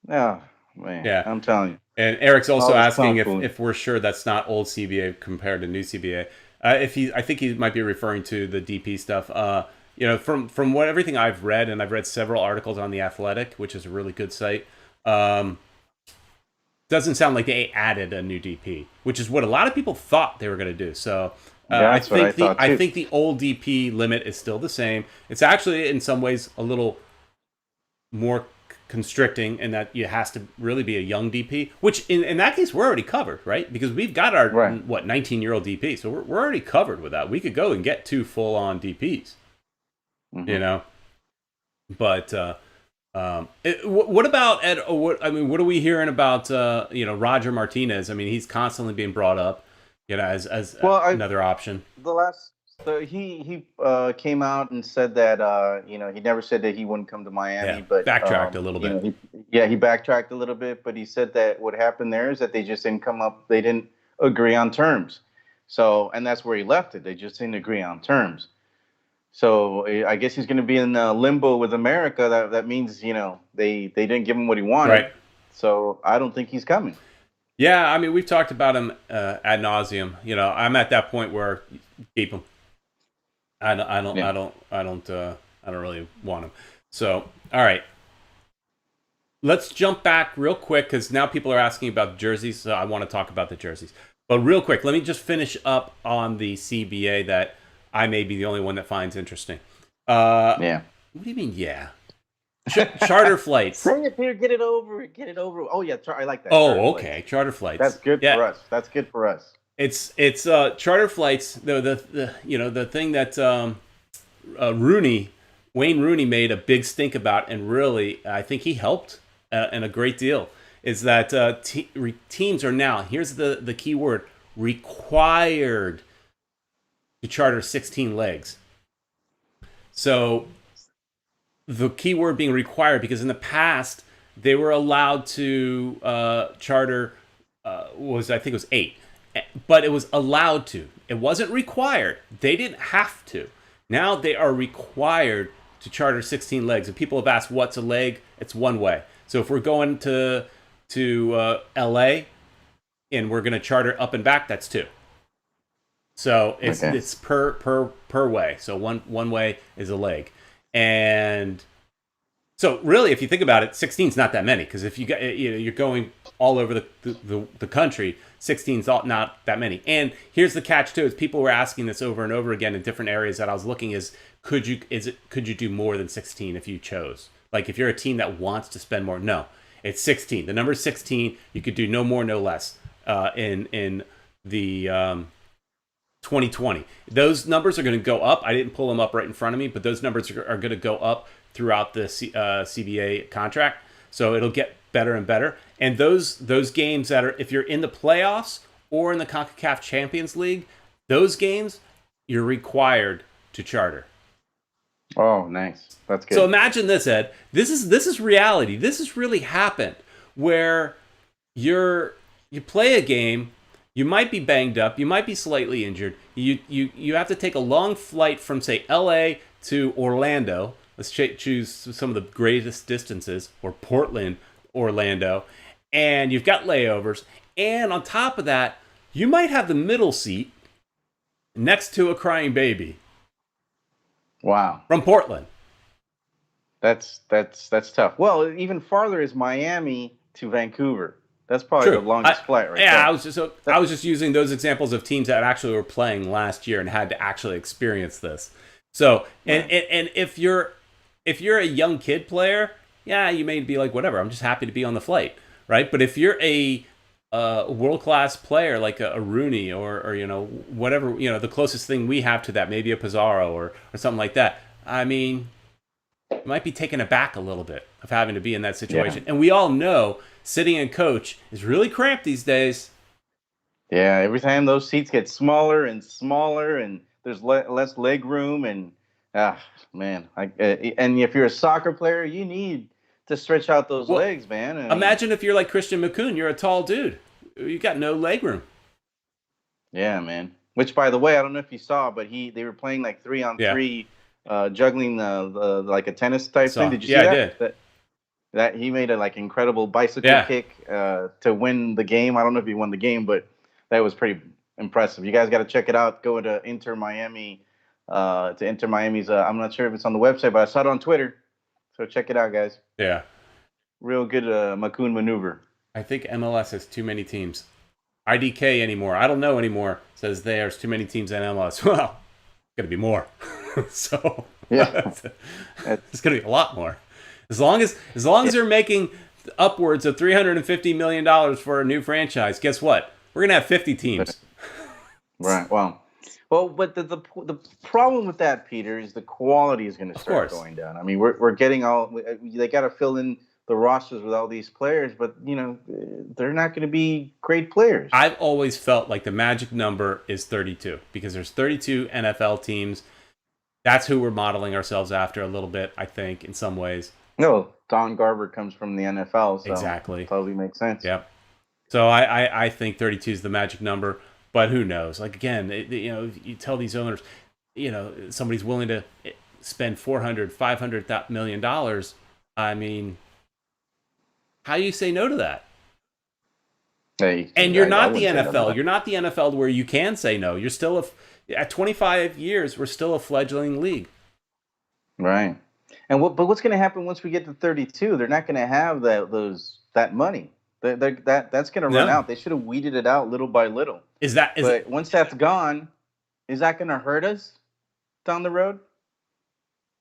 Oh, man. Yeah. I'm telling you. And Eric's also asking if we're sure that's not old CBA compared to new CBA. I think he might be referring to the DP stuff. You know, from everything I've read, and I've read several articles on The Athletic, which is a really good site. Doesn't sound like they added a new DP, which is what a lot of people thought they were going to do. So I think the old DP limit is still the same. It's actually in some ways a little more constricting in that it has to really be a young DP, which in that case we're already covered, right? Because we've got our 19-year-old DP, so we're already covered with that. We could go and get 2 full-on DPs, you know. But what about Ed? What are we hearing about? Roger Martinez. I mean, he's constantly being brought up, as another option. He came out and said that he never said that he wouldn't come to Miami, but backtracked a little bit. He backtracked a little bit, but he said that what happened there is that they just didn't they didn't agree on terms. So, and that's where he left it. They just didn't agree on terms. So I guess he's going to be in limbo with America. That means they didn't give him what he wanted. Right. So I don't think he's coming. Yeah, I mean, we've talked about him ad nauseum. I'm at that point where keep him. I don't really want him. So, all right. Let's jump back real quick because now people are asking about jerseys. So I want to talk about the jerseys. But real quick, let me just finish up on the CBA that I may be the only one that finds interesting. Yeah. What do you mean, yeah? Charter flights. Say it, Peter. Get it over. Oh, yeah. I like that. Oh, okay. Charter flights. That's good for us. That's good for us. It's charter flights. The thing that Wayne Rooney made a big stink about, and really I think he helped in a great deal, is that teams are now, here's the key word, required to charter 16 legs. So the key word being required, because in the past they were allowed to charter I think it was 8. But it was allowed to. It wasn't required. They didn't have to. Now they are required to charter 16 legs. And people have asked, what's a leg? It's one way. So if we're going to LA and we're going to charter up and back, that's 2. So it's per way. So one way is a leg. And so really, if you think about it, 16 is not that many, because if you're going all over the country, 16 is not that many. And here's the catch too: is people were asking this over and over again in different areas that I was looking. Could you do more than 16 if you chose? Like if you're a team that wants to spend more, no, it's 16. The number is 16. You could do no more, no less. In the 2020, those numbers are going to go up. I didn't pull them up right in front of me, but those numbers are going to go up throughout the CBA contract. So it'll get better and better. And those games that are, if you're in the playoffs or in the CONCACAF Champions League, those games you're required to charter. Oh, nice. That's good. So imagine this, Ed. This is reality. This has really happened where you play a game, you might be banged up, you might be slightly injured. You have to take a long flight from, say, LA to Orlando. Let's choose some of the greatest distances, or Portland, Orlando, and you've got layovers, and on top of that, you might have the middle seat next to a crying baby. Wow. From Portland. That's tough. Well, even farther is Miami to Vancouver. That's probably the True. longest flight right there. Yeah, I was just using those examples of teams that actually were playing last year and had to actually experience this. So, and if you're a young kid player, yeah, you may be like, whatever, I'm just happy to be on the flight, right? But if you're a world-class player like a Rooney or whatever, the closest thing we have to that, maybe a Pizarro or something like that, I mean, you might be taken aback a little bit of having to be in that situation. Yeah. And we all know sitting in coach is really cramped these days. Yeah, every time those seats get smaller and smaller and there's less leg room and, man. And if you're a soccer player, you need to stretch out those legs, man. Imagine if you're like Christian McCoon, you're a tall dude. You got no leg room. Yeah, man. Which, by the way, I don't know if you saw, but they were playing like 3-on-3, juggling like a tennis type thing. Did you see that? Yeah, I did. That he made a incredible bicycle kick to win the game. I don't know if he won the game, but that was pretty impressive. You guys got to check it out. Go to Inter Miami, to Inter Miami's. I'm not sure if it's on the website, but I saw it on Twitter. So check it out, guys. Yeah. Real good McCoon maneuver. I think MLS has too many teams. IDK anymore. I don't know anymore. Says there's too many teams in MLS. Well, got to be more. So yeah, it's going to be a lot more. As long as they're making upwards of $350 million for a new franchise, guess what? We're gonna have 50 teams. Right. Well, but the problem with that, Peter, is the quality is going to start going down. I mean, we're getting they got to fill in the rosters with all these players, but they're not going to be great players. I've always felt like the magic number is 32 because there's 32 NFL teams. That's who we're modeling ourselves after a little bit, I think, in some ways. No, Don Garber comes from the NFL, so exactly. Totally makes sense. Yep. So I think 32 is the magic number, but who knows? Like again, you tell these owners, somebody's willing to spend $400-500 million. I mean, how do you say no to that? And you're not the NFL. You're not the NFL where you can say no. You're still at 25 years, we're still a fledgling league. Right. And what's going to happen once we get to 32? They're not going to have that money. That's going to run out. They should have weeded it out little by little. But once that's gone, is that going to hurt us down the road?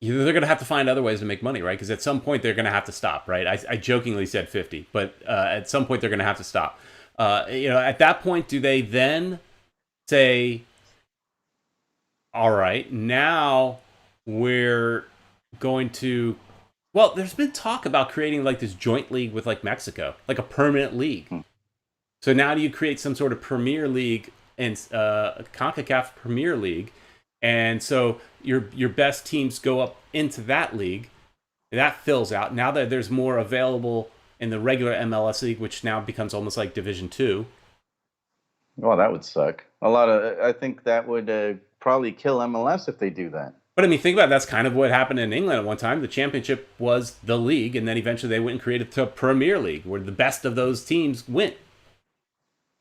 They're going to have to find other ways to make money, right? Because at some point they're going to have to stop, right? I jokingly said 50, but at some point they're going to have to stop. At that point, do they then say, all right, now we're going to... Well, there's been talk about creating like this joint league with like Mexico, like a permanent league. So now do you create some sort of Premier League and CONCACAF Premier League? And so your best teams go up into that league. That fills out. Now that there's more available in the regular MLS league, which now becomes almost like Division 2. Well, that would suck. I think that would probably kill MLS if they do that. But I mean, think about it, that's kind of what happened in England at one time. The championship was the league, and then eventually they went and created the Premier League, where the best of those teams went.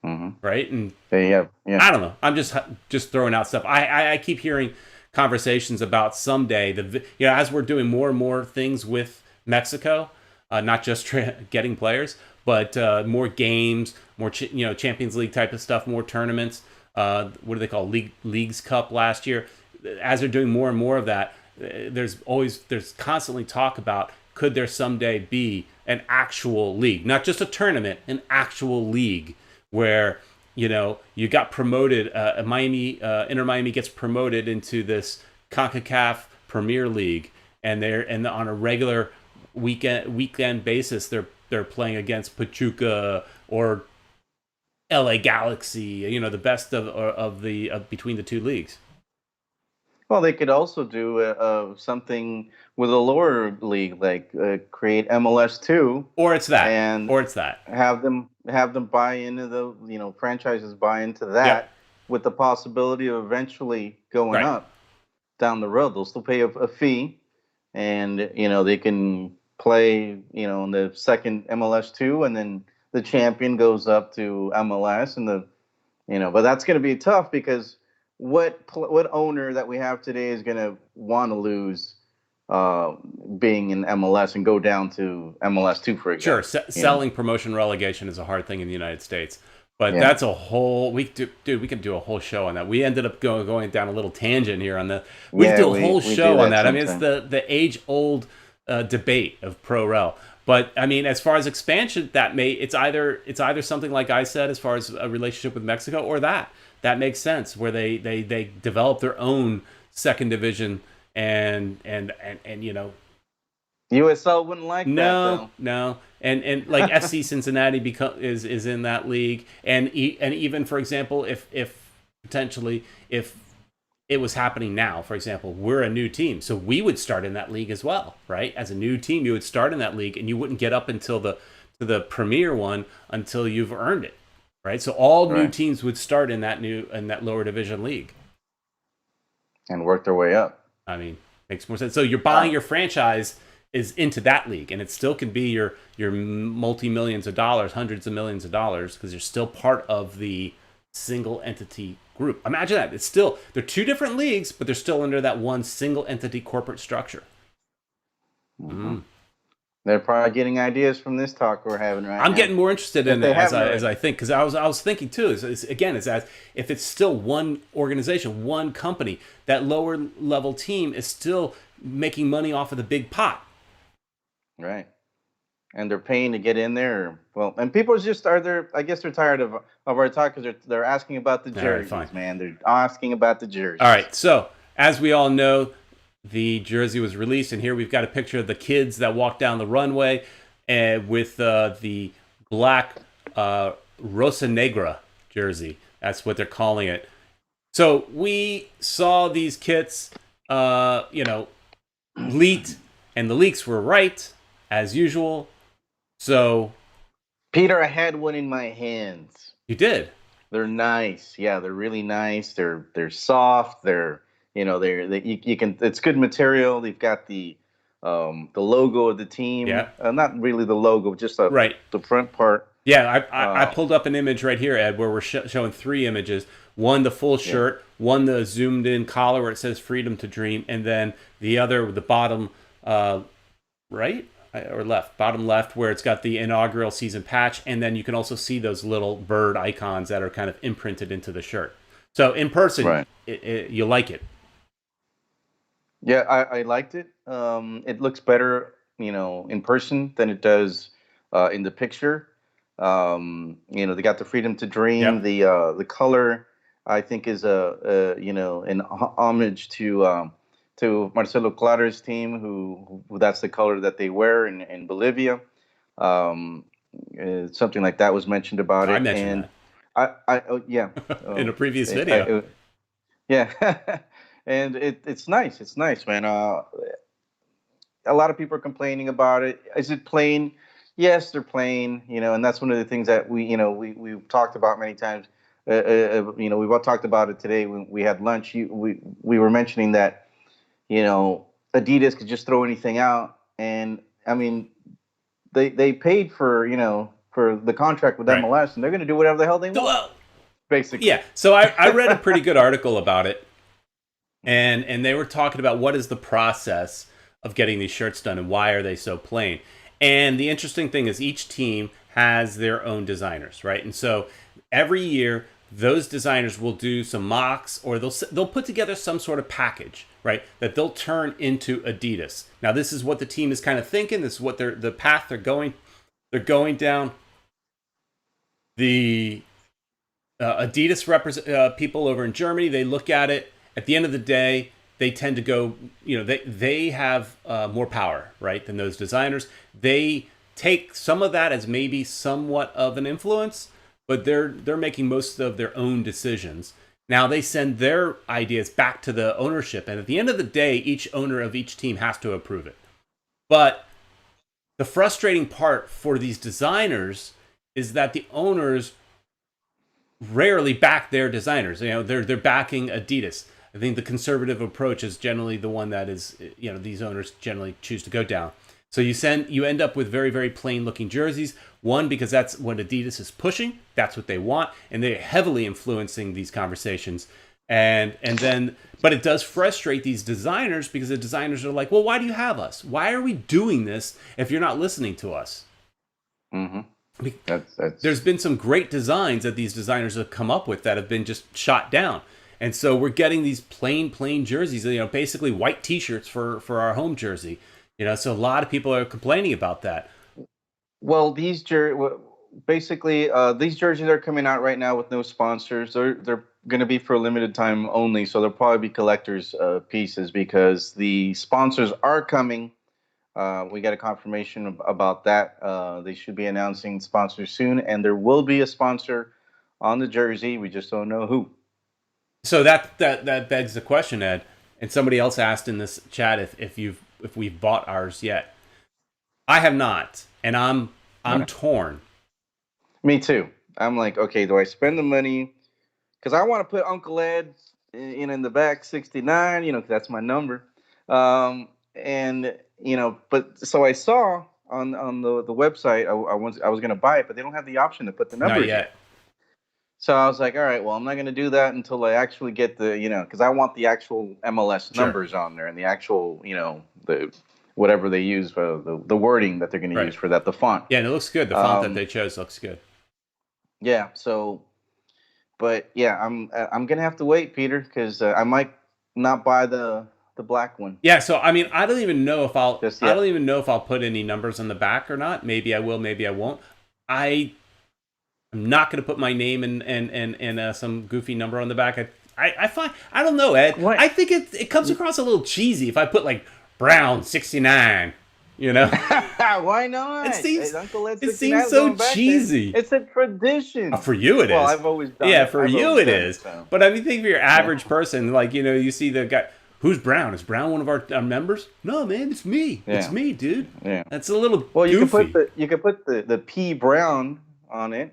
Mm-hmm. Right? And yeah. I don't know. I'm just throwing out stuff. I keep hearing conversations about someday as we're doing more and more things with Mexico, not just getting players, but more games, more Champions League type of stuff, more tournaments. What do they call Leagues Cup last year? As they're doing more and more of that, there's constantly talk about could there someday be an actual league, not just a tournament, an actual league where you got promoted. Inter Miami gets promoted into this CONCACAF Premier League, and on a regular weekend basis they're playing against Pachuca or LA Galaxy, the best of between the two leagues. Well, they could also do something with a lower league, like create MLS 2. Or it's that. Have them buy into the franchises buy into that with the possibility of eventually going up down the road. They'll still pay a fee, and they can play, in the second MLS two, and then the champion goes up to MLS, and but that's going to be tough because what owner that we have today is going to want to lose being in MLS and go down to MLS two, for Sure, example. selling promotion relegation is a hard thing in the United States, but Yeah. that's a whole we could do a whole show on that. We ended up going down a little tangent here on the. We could do a whole show on that. I mean, it's the age old debate of pro rel. But I mean, as far as expansion, it's either something like I said, as far as a relationship with Mexico, or that makes sense, where they develop their own second division and USL wouldn't like that, though. No, and like FC Cincinnati is in that league, and even, for example, if potentially if it was happening now, for example, we're a new team, so we would start in that league as well, right? As a new team, you would start in that league, and you wouldn't get up until the premier one until you've earned it, right? So all new teams would start in that lower division league and work their way up. I mean, makes more sense. So you're buying your franchise is into that league, and it still can be your multi-millions of dollars, hundreds of millions of dollars, because you're still part of the single entity group. Imagine that. It's still, they're two different leagues, but they're still under that one single entity corporate structure. Mm-hmm. They're probably getting ideas from this talk we're having right now. I'm getting more interested in it as I think, because I was thinking too, is as if it's still one organization, one company, that lower level team is still making money off of the big pot. Right. And they're paying to get in there. Well, and people just I guess they're tired of our talk, because they're asking about the jerseys, man. They're asking about the jerseys. All right. So, as we all know, the jersey was released, and here we've got a picture of the kids that walk down the runway with the black Rosa Negra jersey. That's what they're calling it. So we saw these kits, leaked, and the leaks were right, as usual. So, Peter, I had one in my hands. You did? They're nice. Yeah, they're really nice. They're soft. They're you can. It's good material. They've got the logo of the team. Yeah. Not really the logo, just the front part. Yeah, I pulled up an image right here, Ed, where we're showing three images. One, the full shirt. One, the zoomed in collar where it says "Freedom to Dream," and then the other, the bottom right or left, bottom left, where it's got the inaugural season patch, and then you can also see those little bird icons that are kind of imprinted into the shirt. So in person, you like it. Yeah, I liked it. It looks better, in person than it does in the picture. They got the Freedom to Dream. Yep. The color, I think, is an homage to Marcelo Clara's team, who that's the color that they wear in Bolivia. Something like that was mentioned about it. I mentioned that. In a previous video. And it's nice. It's nice, man. A lot of people are complaining about it. Is it plain? Yes, they're plain. And that's one of the things that we've talked about many times. We've all talked about it today when we had lunch. We were mentioning that Adidas could just throw anything out, and I mean, they paid for the contract with MLS, and they're going to do whatever the hell they want. Well, basically, yeah. So I read a pretty good article about it. And they were talking about what is the process of getting these shirts done and why are they so plain. And the interesting thing is each team has their own designers, right? And so every year those designers will do some mocks, or they'll put together some sort of package, right, that they'll turn into Adidas. Now this is what the team is kind of thinking. This is what the path they're going down. The Adidas people over in Germany, they look at it. At the end of the day, they tend to go, they have more power, right, than those designers. They take some of that as maybe somewhat of an influence, but they're making most of their own decisions. Now they send their ideas back to the ownership, and at the end of the day, each owner of each team has to approve it. But the frustrating part for these designers is that the owners rarely back their designers. They're backing Adidas. I think the conservative approach is generally the one that is, these owners generally choose to go down. So you end up with very, very plain looking jerseys. One, because that's what Adidas is pushing. That's what they want. And they're heavily influencing these conversations. And then, but it does frustrate these designers because the designers are like, well, why do you have us? Why are we doing this if you're not listening to us? Mm-hmm. There's been some great designs that these designers have come up with that have been just shot down. And so we're getting these plain jerseys, basically white t-shirts for our home jersey. So a lot of people are complaining about that. Well, these jerseys are coming out right now with no sponsors. They're going to be for a limited time only, so they'll probably be collector's pieces because the sponsors are coming. We got a confirmation about that. They should be announcing sponsors soon, and there will be a sponsor on the jersey. We just don't know who. So that begs the question, Ed. And somebody else asked in this chat if we've bought ours yet. I have not, and I'm torn. Me too. I'm like, okay, do I spend the money? Because I want to put Uncle Ed in the back 69. Cause that's my number. But so I saw on the website I was gonna buy it, but they don't have the option to put the numbers Not yet. So I was like, all right, well, I'm not gonna do that until I actually get because I want the actual MLS numbers on there and the actual the whatever they use for the wording that they're gonna use for that, the font. Yeah, and it looks good. The font that they chose looks good. Yeah. So, but yeah, I'm gonna have to wait, Peter, because I might not buy the black one. Yeah, so I mean, I don't even know if I'll put any numbers on the back or not. Maybe I will, maybe I won't. I'm not going to put my name and some goofy number on the back. I don't know, Ed. What? I think it comes across a little cheesy if I put like Brown 69. Why not? It seems so cheesy. It's a tradition. For you, it is. Well, I've always done it. Yeah, for you, it is. But I mean, think for your average person, like you see the guy. Who's Brown? Is Brown one of our members? No, man, it's me. Yeah. It's me, dude. Yeah, that's a little goofy. You could put the P Brown on it,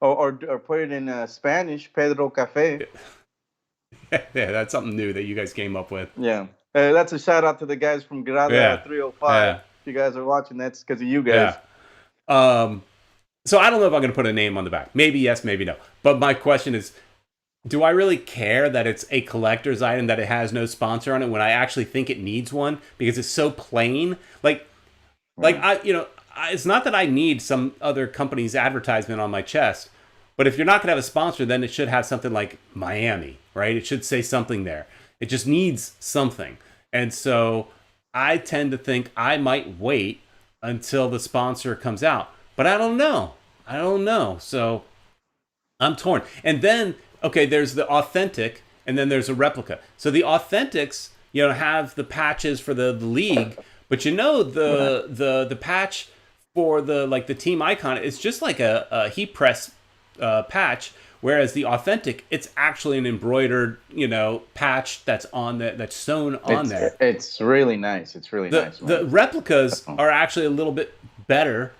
or put it in Spanish, Pedro Café. Yeah, that's something new that you guys came up with. Yeah, that's a shout out to the guys from Grada 305. Yeah. If you guys are watching, that's because of you guys. Yeah. So I don't know if I'm going to put a name on the back. Maybe yes, maybe no. But my question is, do I really care that it's a collector's item, that it has no sponsor on it, when I actually think it needs one because it's so plain? It's not that I need some other company's advertisement on my chest, but if you're not going to have a sponsor, then it should have something like Miami, right? It should say something there. It just needs something. And so I tend to think I might wait until the sponsor comes out, but I don't know. So I'm torn. And then, okay, there's the authentic, and then there's a replica. So the authentics, have the patches for the league, but the patch for the team icon is just like a heat press patch, whereas the authentic, it's actually an embroidered patch that's sewn on there. It's really nice. It's really nice. The replicas are actually a little bit better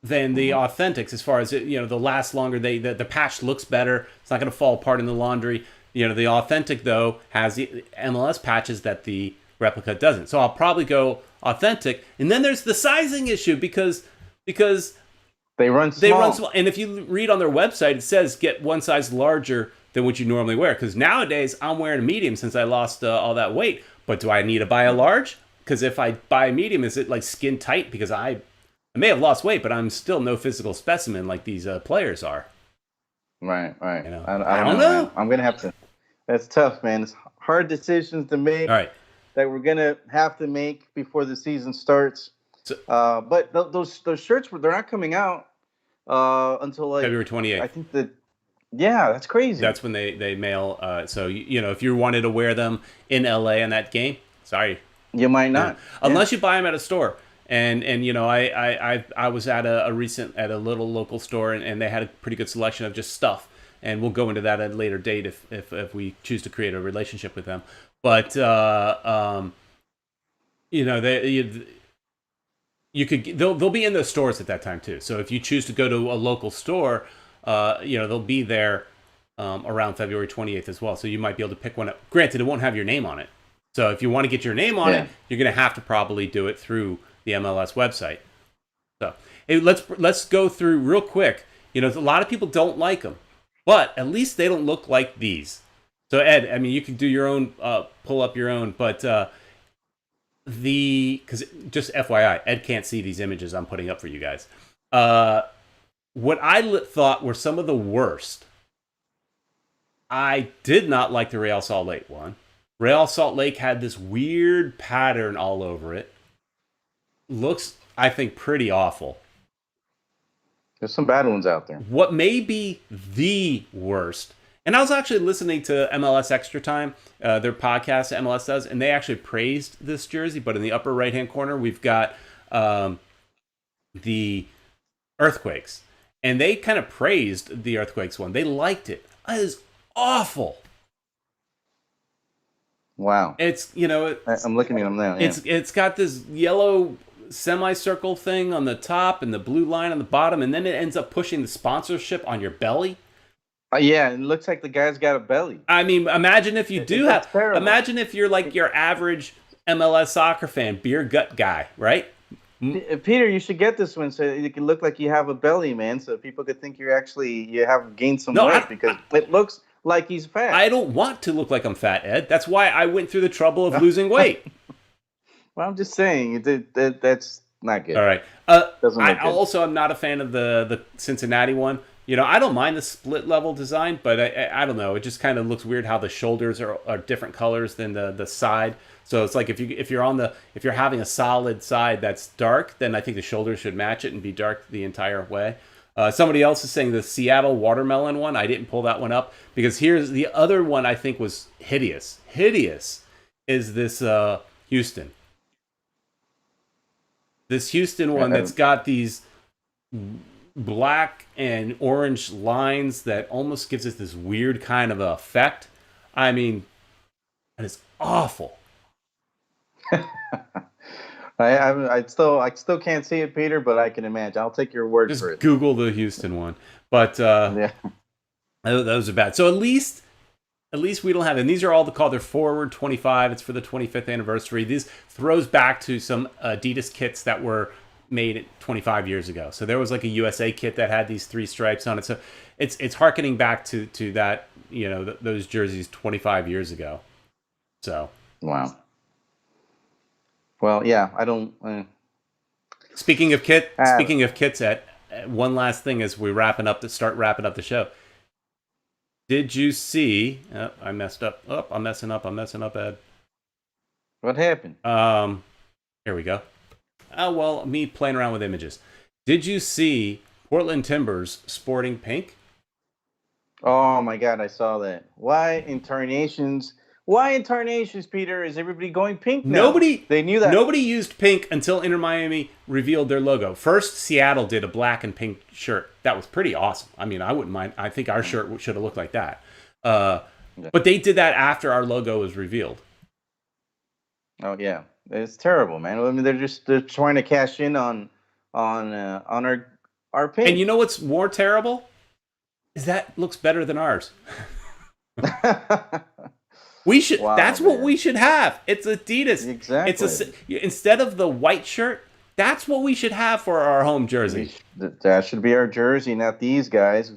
than the authentics as far as they last longer. The patch looks better. It's not going to fall apart in the laundry. The authentic though has the MLS patches that the replica doesn't. So I'll probably go authentic. And then there's the sizing issue because they run small. And if you read on their website, it says get one size larger than what you normally wear. Because nowadays I'm wearing a medium since I lost all that weight. But do I need to buy a large? Because if I buy a medium, is it like skin tight? Because I may have lost weight, but I'm still no physical specimen like these players are. Right. I don't know. Man. I'm gonna have to. That's tough, man. It's hard decisions to make. All right. That we're gonna have to make before the season starts. So, but those shirts they're not coming out until like February 28th. I think that's crazy. That's when they mail. So if you wanted to wear them in LA in that game, sorry, you might not, unless you buy them at a store. And I was at a little local store and they had a pretty good selection of just stuff, and we'll go into that at a later date if we choose to create a relationship with them. But they'll be in the stores at that time too. So if you choose to go to a local store, they'll be there around February 28th as well. So you might be able to pick one up. Granted, it won't have your name on it. So if you want to get your name on it, you're going to have to probably do it through the MLS website. So hey, let's go through real quick. A lot of people don't like them, but at least they don't look like these. So Ed, I mean, you can do your own, pull up your own, but because just FYI, Ed can't see these images I'm putting up for you guys. What I thought were some of the worst. I did not like the Real Salt Lake one. Real Salt Lake had this weird pattern all over it. Looks, I think, pretty awful. There's some bad ones out there. What may be the worst, and I was actually listening to MLS Extra Time, their podcast that MLS does, and they actually praised this jersey, but in the upper right-hand corner, we've got the Earthquakes. And they kind of praised the Earthquakes one. They liked it. It is awful. Wow. It's, I'm looking at them now. Yeah. It's got this yellow semicircle thing on the top and the blue line on the bottom, and then it ends up pushing the sponsorship on your belly. Yeah, it looks like the guy's got a belly. I mean, imagine if you imagine if you're like your average MLS soccer fan, beer gut guy, right? Peter, you should get this one so it can look like you have a belly, man, so people could think you have gained some weight because it looks like he's fat. I don't want to look like I'm fat, Ed. That's why I went through the trouble of losing weight. Well, I'm just saying that's not good. All right. I'm not a fan of the Cincinnati one. I don't mind the split level design, but I don't know. It just kind of looks weird how the shoulders are different colors than the side. So it's like if you're having a solid side that's dark, then I think the shoulders should match it and be dark the entire way. Somebody else is saying the Seattle watermelon one. I didn't pull that one up because here's the other one I think was hideous. Hideous is this Houston. This Houston one that's got these black and orange lines that almost gives it this weird kind of effect. I mean, it is awful. I still can't see it, Peter, but I can imagine. I'll take your word for it. Just Google the Houston one. But yeah, those are bad. So at least we don't have it. And these are all called their Forward 25. It's for the 25th anniversary. This throws back to some Adidas kits that were made 25 years ago. So there was like a USA kit that had these 3 stripes on it. So it's harkening back to that, those jerseys 25 years ago. So wow. Well, yeah, I don't. Speaking of kits, Ed, one last thing as we wrapping up the show. Did you see? Oh, I messed up. Oh, I'm messing up, Ed. What happened? Here we go. Oh, well, me playing around with images. Did you see Portland Timbers sporting pink? Oh my God, I saw that. Why in tarnations, Peter? Is everybody going pink now? They knew that. Nobody used pink until Inter Miami revealed their logo. First, Seattle did a black and pink shirt. That was pretty awesome. I mean, I wouldn't mind. I think our shirt should have looked like that. But they did that after our logo was revealed. Oh yeah, it's terrible, man. I mean, they're trying to cash in on our pink. And you know what's more terrible? Is that looks better than ours. We should. Wow, that's man. What we should have. It's Adidas. Exactly. Instead of the white shirt, that's what we should have for our home jersey. That should be our jersey, not these guys.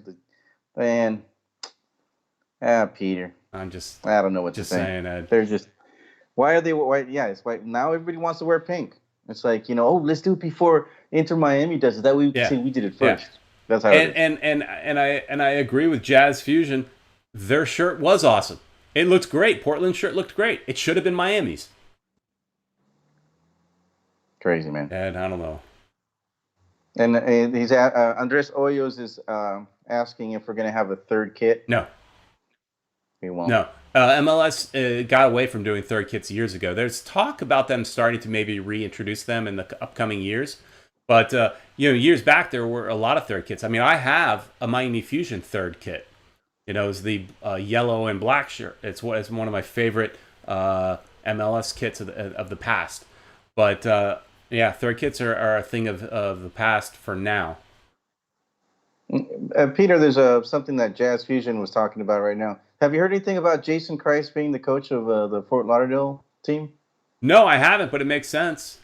Man, Peter. I don't know what to say. Just saying, Ed. They're just. Why are they white? Yeah, it's white. Now everybody wants to wear pink. It's like, let's do it before Inter Miami does it. That way we can say we did it first. Yeah. That's how. And I agree with Jazz Fusion. Their shirt was awesome. It looked great. Portland's shirt looked great. It should have been Miami's. Crazy, man. And I don't know. And he's Andres Hoyos is asking if we're going to have a third kit. No. We won't. No. MLS got away from doing third kits years ago. There's talk about them starting to maybe reintroduce them in the upcoming years. But, years back, there were a lot of third kits. I mean, I have a Miami Fusion third kit. It's the yellow and black shirt. It's one of my favorite MLS kits of the past. But, third kits are a thing of the past for now. Peter, there's something that Jazz Fusion was talking about right now. Have you heard anything about Jason Christ being the coach of the Fort Lauderdale team? No, I haven't, but it makes sense.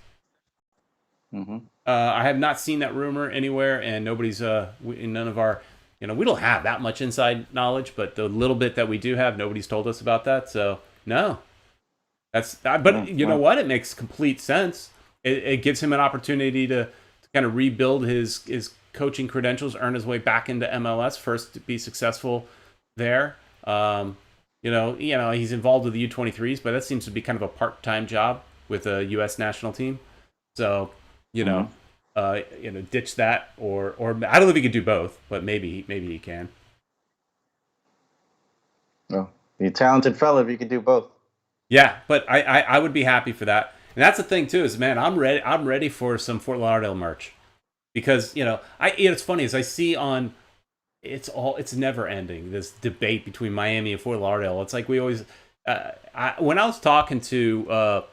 I have not seen that rumor anywhere, and nobody's none of our, we don't have that much inside knowledge, but the little bit that we do have, nobody's told us about that. So no, but you know what? It makes complete sense. It gives him an opportunity to kind of rebuild his coaching credentials, earn his way back into MLS, first to be successful there. He's involved with the U23s, but that seems to be kind of a part-time job with a U.S. national team. So, ditch that, or I don't know if he could do both, but maybe he can. Well, you're a talented fella if you could do both. Yeah, but I would be happy for that. And that's the thing too, is man, I'm ready for some Fort Lauderdale merch. Because, it's funny, as I see on, it's never ending, this debate between Miami and Fort Lauderdale. It's like we always, when I was talking to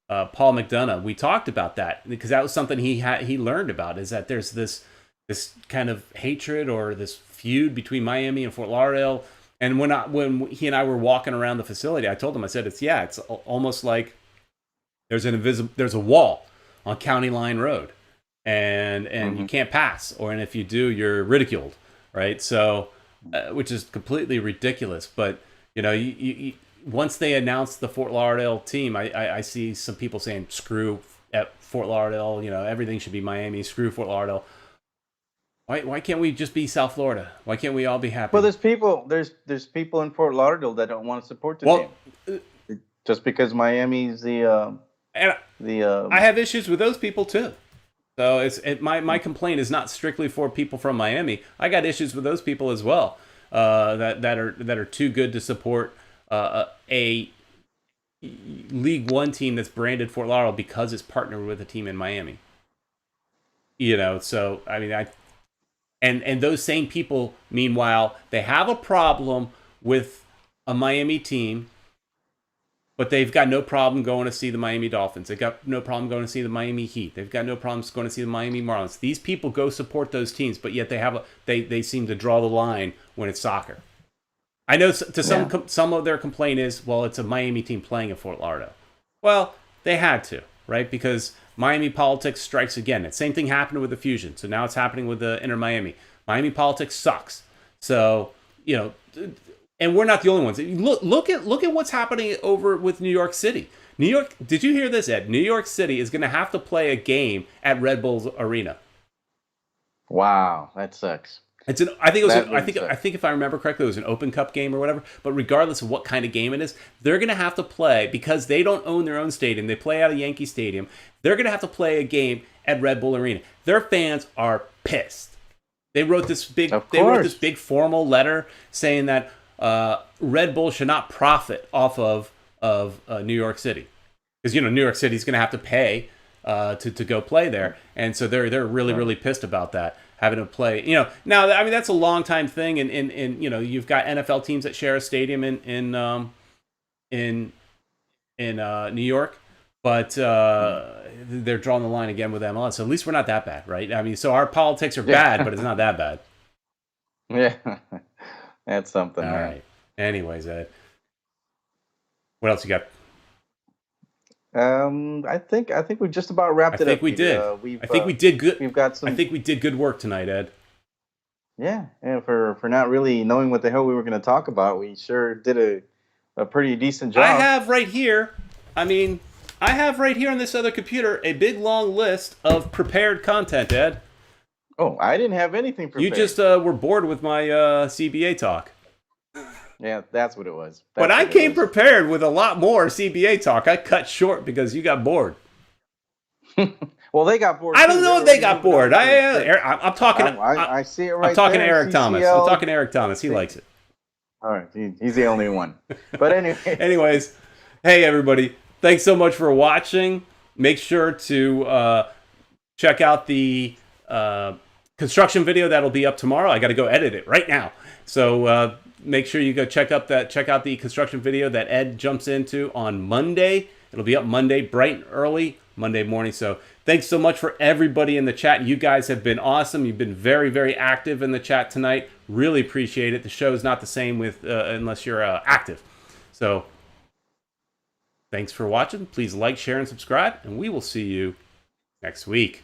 Paul McDonough, we talked about that, because that was something he learned about, is that there's this kind of hatred or this feud between Miami and Fort Lauderdale. And when he and I were walking around the facility, I told him, I said, it's almost like there's a wall on County Line Road, and you can't pass, and if you do, you're ridiculed, right? So, which is completely ridiculous. But you once they announced the Fort Lauderdale team, I see some people saying, screw at Fort Lauderdale, everything should be Miami, screw Fort Lauderdale. Why can't we just be South Florida? Why can't we all be happy? Well, there's people in Fort Lauderdale that don't want to support the team, just because Miami's the. I have issues with those people too. So my complaint is not strictly for people from Miami. I got issues with those people as well. That are too good to support a League One team that's branded Fort Lauderdale because it's partnered with a team in Miami. So I mean, and those same people, meanwhile, they have a problem with a Miami team, but they've got no problem going to see the Miami Dolphins. They've got no problem going to see the Miami Heat. They've got no problems going to see the Miami Marlins. These people go support those teams, but yet they seem to draw the line when it's soccer. I know some of their complaint is, well, it's a Miami team playing in Fort Lauderdale. Well, they had to, right? Because Miami politics strikes again. The same thing happened with the Fusion. So now it's happening with the Inter Miami. Miami politics sucks. So, and we're not the only ones. Look at what's happening over with New York City. New York, did you hear this, Ed? New York City is going to have to play a game at Red Bull's Arena. Wow, that sucks. I think if I remember correctly, it was an Open Cup game or whatever. But regardless of what kind of game it is, they're going to have to play, because they don't own their own stadium. They play out of Yankee Stadium. They're going to have to play a game at Red Bull Arena. Their fans are pissed. They wrote this big formal letter saying that Red Bull should not profit off of New York City, because New York City is going to have to pay to go play there, and so they're really pissed about that. Having to play, now, I mean, that's a long time thing, and you've got NFL teams that share a stadium in New York, but they're drawing the line again with MLS. So at least we're not that bad, right? I mean, so our politics are bad, but it's not that bad. Yeah, that's something. All right. Anyways, Ed, what else you got? I think we just about wrapped it up. I think we did. I think we did good. We've got some. I think we did good work tonight, Ed. Yeah, and for not really knowing what the hell we were going to talk about, we sure did a pretty decent job. I have right here on this other computer a big long list of prepared content, Ed. Oh, I didn't have anything prepared. You just were bored with my CBA talk. Yeah, that's what it was. But I came prepared with a lot more CBA talk. I cut short because you got bored. Well, they got bored. I don't know if they got bored. I'm talking. I see it right there. I'm talking to Eric Thomas. I'm talking to Eric Thomas. He likes it. All right, he's the only one. But anyway. Anyways, hey everybody, thanks so much for watching. Make sure to check out the construction video that'll be up tomorrow. I got to go edit it right now. So make sure you go check out the construction video that Ed jumps into on Monday. It'll be up Monday, bright and early, Monday morning. So thanks so much for everybody in the chat. You guys have been awesome. You've been very, very active in the chat tonight. Really appreciate it. The show's not the same with unless you're active. So thanks for watching. Please like, share, and subscribe, and we will see you next week.